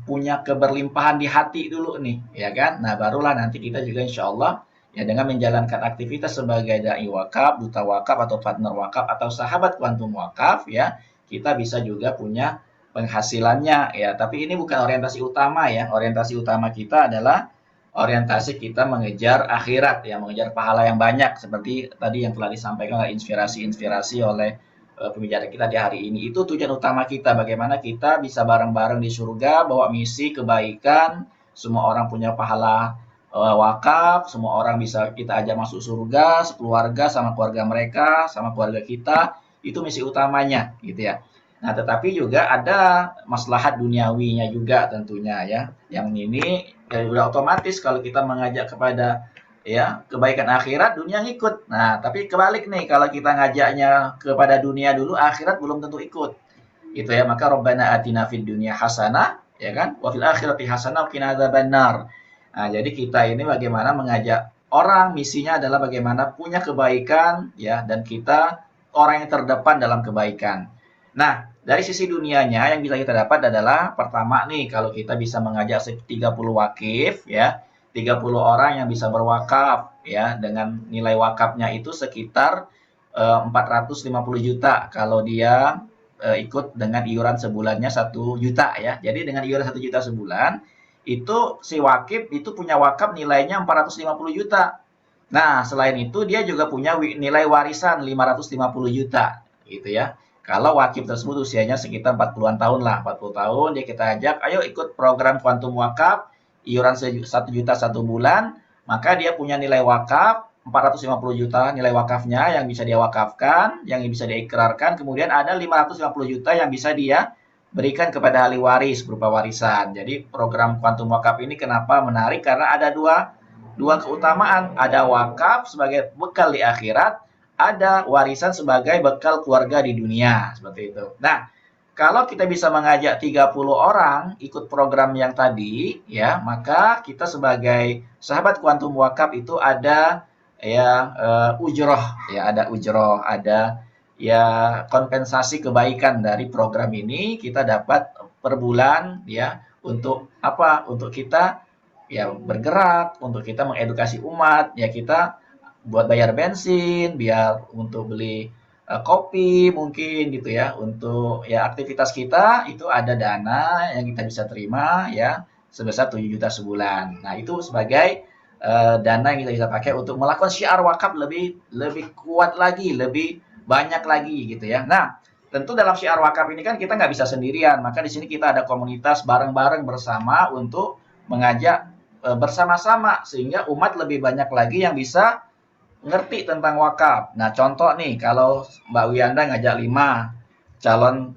punya keberlimpahan di hati dulu nih, ya kan? Nah, barulah nanti kita juga insya Allah ya dengan menjalankan aktivitas sebagai dai wakaf, duta wakaf atau partner wakaf atau sahabat kuantum wakaf ya, kita bisa juga punya penghasilannya ya. Tapi ini bukan orientasi utama ya. Orientasi utama kita adalah orientasi kita mengejar akhirat ya, mengejar pahala yang banyak seperti tadi yang telah disampaikan oleh inspirasi-inspirasi oleh pembicara kita di hari ini. Itu tujuan utama kita, bagaimana kita bisa bareng-bareng di surga bawa misi kebaikan, semua orang punya pahala wakaf, semua orang bisa kita ajak masuk surga, sekeluarga sama keluarga mereka, sama keluarga kita, itu misi utamanya gitu ya. Nah, tetapi juga ada maslahat duniawinya juga tentunya ya. Yang ini ya udah otomatis kalau kita mengajak kepada ya kebaikan akhirat, dunia ngikut. Nah, tapi kebalik nih, kalau kita ngajaknya kepada dunia dulu, akhirat belum tentu ikut. Gitu ya. Maka Rabbana atina fid dunya hasanah, ya kan? Wa fil akhirati hasanah wa qina adzabannar. Nah, jadi kita ini bagaimana mengajak orang, misinya adalah bagaimana punya kebaikan ya, dan kita orang yang terdepan dalam kebaikan. Nah, dari sisi dunianya yang bisa kita dapat adalah pertama nih, kalau kita bisa mengajak 30 wakif ya, 30 orang yang bisa berwakaf ya, dengan nilai wakafnya itu sekitar 450 juta kalau dia ikut dengan iuran sebulannya 1 juta ya. Jadi dengan iuran 1 juta sebulan itu si wakif itu punya wakaf nilainya 450 juta. Nah, selain itu dia juga punya nilai warisan 550 juta gitu ya. Kalau wakif tersebut usianya sekitar 40-an tahun lah, 40 tahun dia kita ajak, ayo ikut program Quantum Wakaf, iuran 1 juta 1 bulan, maka dia punya nilai wakaf 450 juta nilai wakafnya yang bisa dia wakafkan, yang bisa dia ikrarkan, kemudian ada 550 juta yang bisa dia berikan kepada ahli waris berupa warisan. Jadi program Quantum Wakaf ini kenapa menarik? Karena ada dua keutamaan. Ada wakaf sebagai bekal di akhirat, ada warisan sebagai bekal keluarga di dunia. Seperti itu. Nah, kalau kita bisa mengajak 30 orang ikut program yang tadi, ya, maka kita sebagai sahabat Quantum Wakaf itu ada ya ujroh, ya ada ujroh, ada ya kompensasi kebaikan dari program ini kita dapat per bulan ya, untuk apa? Untuk kita ya bergerak, untuk kita mengedukasi umat, ya kita buat bayar bensin, biar untuk beli kopi mungkin gitu ya, untuk ya aktivitas kita itu ada dana yang kita bisa terima ya sebesar 7 juta sebulan. Nah, itu sebagai dana yang kita bisa pakai untuk melakukan syiar wakaf lebih kuat lagi, lebih banyak lagi gitu ya. Nah, tentu dalam syiar wakaf ini kan kita nggak bisa sendirian, maka di sini kita ada komunitas bareng-bareng bersama untuk mengajak bersama-sama sehingga umat lebih banyak lagi yang bisa ngerti tentang wakaf. Nah, contoh nih, kalau Mbak Wiyanda ngajak 5 calon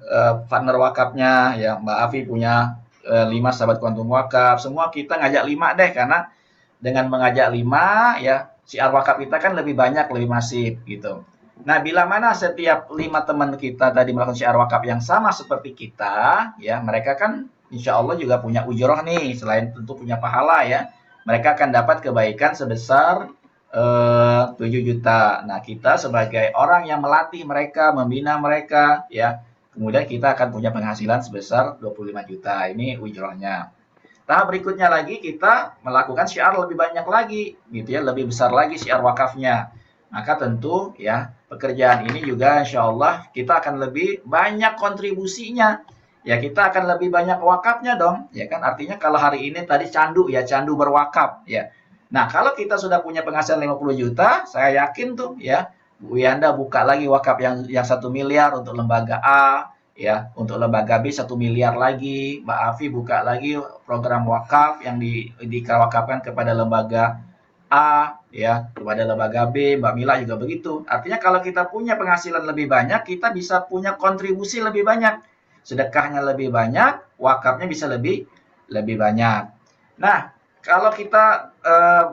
partner wakafnya, ya Mbak Afi punya 5 sahabat kuantum wakaf, semua kita ngajak 5 deh, karena dengan mengajak 5 ya syiar wakaf kita kan lebih banyak, lebih masif gitu. Nah, bila mana setiap 5 teman kita tadi melakukan syiar wakaf yang sama seperti kita, ya, mereka kan insya Allah juga punya ujroh nih, selain tentu punya pahala ya. Mereka akan dapat kebaikan sebesar 7 juta. Nah, kita sebagai orang yang melatih mereka, membina mereka, ya, kemudian kita akan punya penghasilan sebesar 25 juta. Ini ujrohnya. Tahap berikutnya lagi kita melakukan syiar lebih banyak lagi, gitu ya, lebih besar lagi syiar wakafnya. Maka tentu ya pekerjaan ini juga insya Allah kita akan lebih banyak kontribusinya. Ya kita akan lebih banyak wakafnya dong. Ya kan artinya kalau hari ini tadi candu ya, candu berwakaf ya. Nah kalau kita sudah punya penghasilan 50 juta, saya yakin tuh ya Bu Yanda buka lagi wakaf yang 1 miliar untuk lembaga A, ya untuk lembaga B 1 miliar lagi, Mbak Afi buka lagi program wakaf yang dikawakafkan kepada lembaga A, ya kepada lembaga B, Mbak Mila juga begitu. Artinya kalau kita punya penghasilan lebih banyak, kita bisa punya kontribusi lebih banyak, sedekahnya lebih banyak, wakafnya bisa lebih banyak. Nah, kalau kita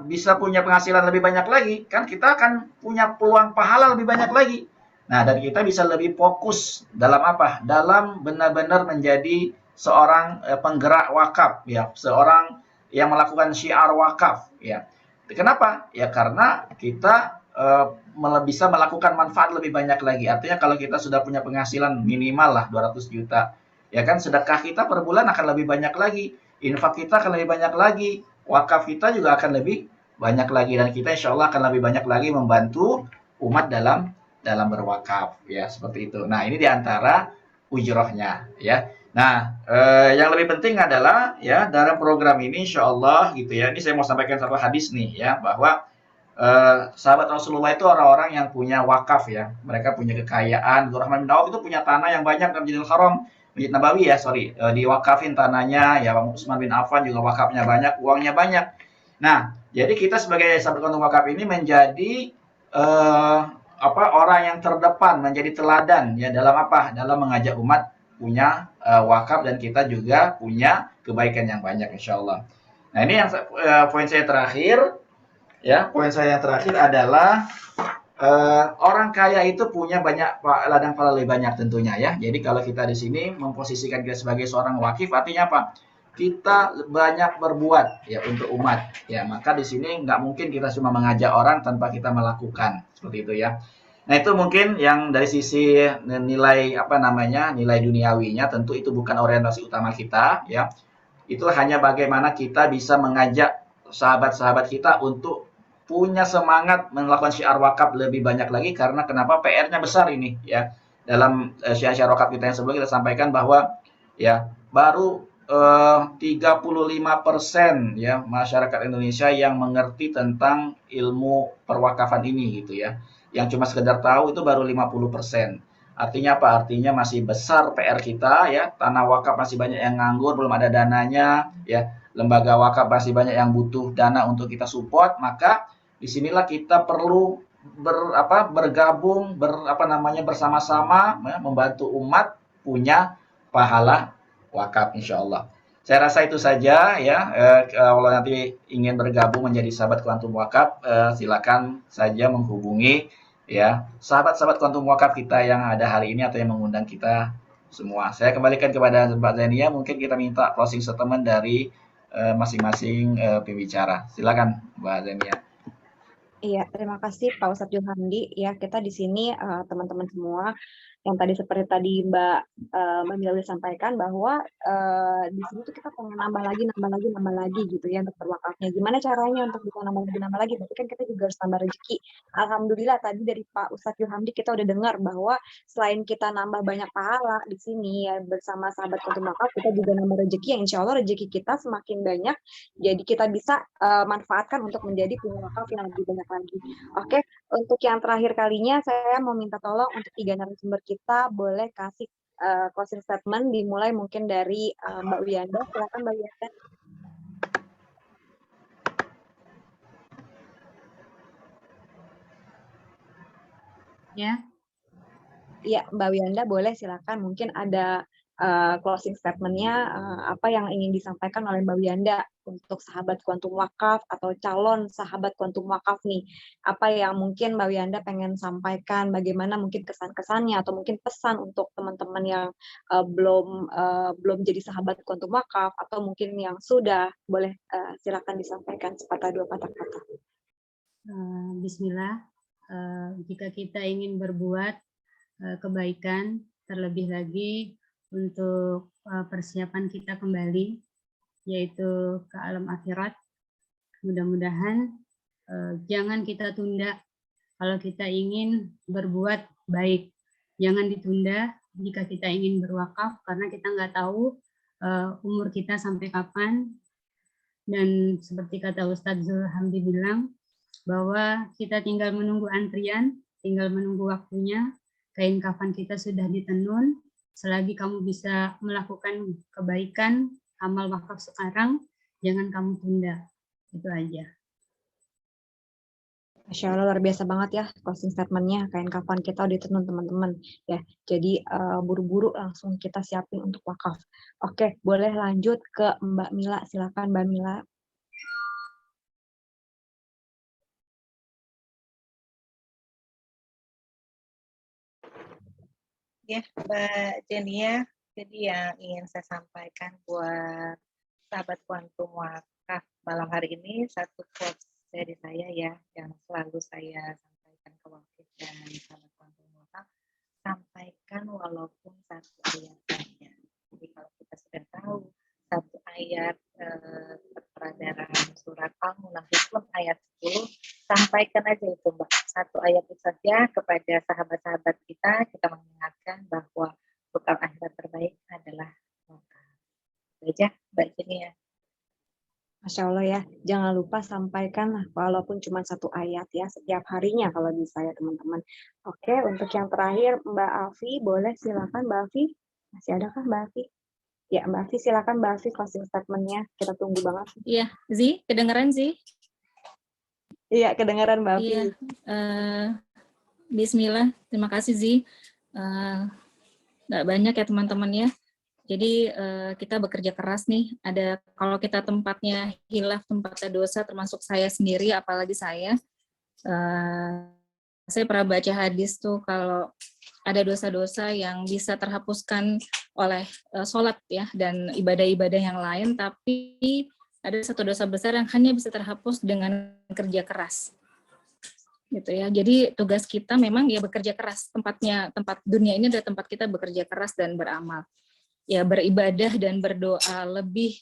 bisa punya penghasilan lebih banyak lagi, kan kita akan punya peluang pahala lebih banyak lagi. Nah, dan kita bisa lebih fokus dalam apa? Dalam benar-benar menjadi seorang penggerak wakaf, ya, seorang yang melakukan syiar wakaf, ya. Kenapa? Ya karena kita bisa melakukan manfaat lebih banyak lagi. Artinya kalau kita sudah punya penghasilan minimal lah 200 juta, ya kan sedekah kita per bulan akan lebih banyak lagi, infak kita akan lebih banyak lagi, wakaf kita juga akan lebih banyak lagi dan kita insya Allah akan lebih banyak lagi membantu umat dalam berwakaf ya seperti itu. Nah ini diantara ujrohnya ya. Nah yang lebih penting adalah ya dalam program ini insya Allah gitu ya. Ini saya mau sampaikan satu hadis nih ya bahwa sahabat Rasulullah itu orang-orang yang punya wakaf ya. Mereka punya kekayaan. Abdurrahman bin Auf itu punya tanah yang banyak dalam Masjidil Haram, Masjid Nabawi ya, sorry, diwakafin tanahnya. Ya, Utsman bin Affan juga wakafnya banyak, uangnya banyak. Nah, jadi kita sebagai sahabat kantung wakaf ini menjadi orang yang terdepan, menjadi teladan ya dalam apa? Dalam mengajak umat punya wakaf dan kita juga punya kebaikan yang banyak insya Allah. Nah, ini yang poin saya terakhir. Ya, poin saya yang terakhir adalah orang kaya itu punya banyak ladang pahala lebih banyak tentunya ya. Jadi kalau kita di sini memposisikan kita sebagai seorang wakif, artinya apa? Kita banyak berbuat ya untuk umat. Ya, maka di sini nggak mungkin kita cuma mengajak orang tanpa kita melakukan seperti itu ya. Nah itu mungkin yang dari sisi nilai nilai duniawinya tentu itu bukan orientasi utama kita ya. Itu hanya bagaimana kita bisa mengajak sahabat-sahabat kita untuk punya semangat melakukan syiar wakaf lebih banyak lagi karena kenapa PR-nya besar ini ya. Dalam syiar wakaf kita yang sebelumnya kita sampaikan bahwa ya baru 35% ya masyarakat Indonesia yang mengerti tentang ilmu perwakafan ini gitu ya. Yang cuma sekedar tahu itu baru 50%. Artinya apa? Artinya masih besar PR kita ya. Tanah wakaf masih banyak yang nganggur, belum ada dananya ya. Lembaga wakaf masih banyak yang butuh dana untuk kita support, maka disinilah kita perlu bergabung bersama-sama ya, membantu umat punya pahala wakaf insya Allah. Saya rasa itu saja ya. Kalau nanti ingin bergabung menjadi sahabat Kuantum Wakaf, silakan saja menghubungi ya sahabat-sahabat Kuantum Wakaf kita yang ada hari ini atau yang mengundang kita semua. Saya kembalikan kepada Mbak Zania, mungkin kita minta closing statement dari masing-masing pembicara. Silakan Mbak Zania. Iya, terima kasih Pak Ustadz Julhamdi. Ya, kita di sini teman-teman semua yang tadi seperti tadi Mbak Mila sampaikan bahwa di sini tuh kita pengen nambah lagi gitu ya untuk berwakafnya. Gimana caranya untuk bisa nambah lagi? Tapi kan kita juga harus tambah rezeki. Alhamdulillah tadi dari Pak Ustadz Julhamdi kita udah dengar bahwa selain kita nambah banyak pahala di sini ya bersama sahabat Kuantum Wakaf, kita juga nambah rezeki yang insya Allah rezeki kita semakin banyak. Jadi kita bisa manfaatkan untuk menjadi punya wakaf yang lebih banyak lagi. Oke, untuk yang terakhir kalinya saya mau minta tolong untuk 3 narasumber kita boleh kasih closing statement dimulai mungkin dari Mbak Wiyanda. Silakan Mbak Wiyanda. Ya. Iya, Mbak Wiyanda boleh silakan. Mungkin ada closing statement-nya apa yang ingin disampaikan oleh Mbak Wiyanda untuk sahabat Kuantum Wakaf atau calon sahabat Kuantum Wakaf nih. Apa yang mungkin Mbak Wiyanda pengen sampaikan, bagaimana mungkin kesan-kesannya atau mungkin pesan untuk teman-teman yang belum jadi sahabat Kuantum Wakaf atau mungkin yang sudah, boleh silakan disampaikan sepatah dua patah kata. Bismillah, jika kita ingin berbuat kebaikan, terlebih lagi untuk persiapan kita kembali, yaitu ke alam akhirat, mudah-mudahan jangan kita tunda. Kalau kita ingin berbuat baik, jangan ditunda jika kita ingin berwakaf, karena kita nggak tahu umur kita sampai kapan. Dan seperti kata Ustadz Zulhamdi bilang, bahwa kita tinggal menunggu antrian, tinggal menunggu waktunya, kain kafan kita sudah ditenun, selagi kamu bisa melakukan kebaikan, amal wakaf sekarang, jangan kamu tunda. Itu aja. Masya Allah, luar biasa banget ya closing statement-nya, kain kafan kita udah ditenun teman-teman. Ya, jadi buru-buru langsung kita siapin untuk wakaf. Oke, boleh lanjut ke Mbak Mila, silakan Mbak Mila. Ya, Mbak Jenia, jadi yang ingin saya sampaikan buat sahabat Kuantum Wakaf malam hari ini, satu quotes dari saya ya, yang selalu saya sampaikan ke wakil dan sahabat Kuantum Wakaf, sampaikan walaupun satu ayat saja. Jadi kalau kita sudah tahu satu ayat peradaan surat Al-Munafiqun ayat 10, sampaikan aja itu Mbak, satu ayat itu saja kepada sahabat-sahabat kita mengingatkan bahwa bekal akhirat terbaik adalah wakaf. Aja Mbak Jenia. Masya Allah ya, jangan lupa sampaikan walaupun cuma satu ayat ya setiap harinya kalau bisa ya teman-teman. Oke, untuk yang terakhir Mbak Afi, boleh silakan Mbak Afi. Masih ada kah Mbak Afi? Ya Mbak Afi, silakan Mbak Afi closing statement-nya. Kita tunggu banget. Iya, Zi, kedengeran Zi? Iya, kedengeran Mbak Afi. Iya, Bismillah, terima kasih Zi. Nggak banyak ya teman-teman ya. Jadi kita bekerja keras nih. Ada kalau kita tempatnya hilaf, tempatnya dosa, termasuk saya sendiri, apalagi saya pernah baca hadis tuh kalau ada dosa-dosa yang bisa terhapuskan oleh sholat ya dan ibadah-ibadah yang lain, tapi ada satu dosa besar yang hanya bisa terhapus dengan kerja keras. Gitu ya. Jadi tugas kita memang ya bekerja keras. Tempat dunia ini adalah tempat kita bekerja keras dan beramal. Ya beribadah dan berdoa lebih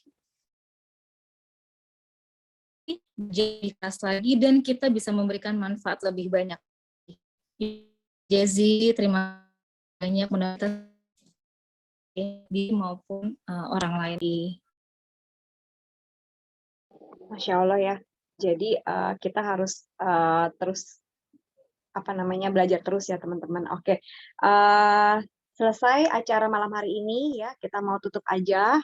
jadi keras lagi dan kita bisa memberikan manfaat lebih banyak. Jazi, terima banyak menonton maupun orang lain. Masya Allah ya. Jadi kita harus terus belajar terus ya teman-teman. Oke. Selesai acara malam hari ini ya, kita mau tutup aja.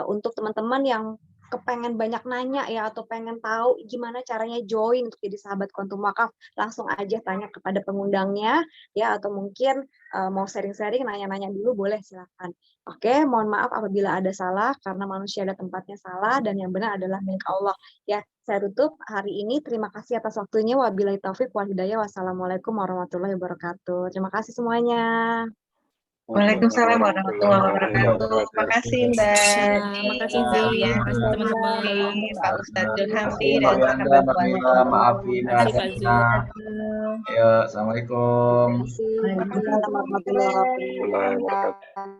Untuk teman-teman yang kepengen banyak nanya ya atau pengen tahu gimana caranya join untuk jadi sahabat Kuantum Wakaf, langsung aja tanya kepada pengundangnya ya, atau mungkin mau sharing-sharing, nanya-nanya dulu, boleh silakan. Oke, mohon maaf apabila ada salah karena manusia ada tempatnya salah dan yang benar adalah milik Allah ya. Saya tutup hari ini. Terima kasih atas waktunya. Wabillahi taufik wal hidayah. Wassalamualaikum warahmatullahi wabarakatuh. Terima kasih semuanya. Waalaikumsalam warahmatullahi wabarakatuh. Terima kasih Mbak. Terima kasih teman-teman. Pak Ustadz Zulhamdi dan Mbak Wiyanda, sahabat Mbak Mila, maafin Terima kasih, Pak Azina. Ayo, assalamualaikum. Terima kasih. Warahmatullahi wabarakatuh.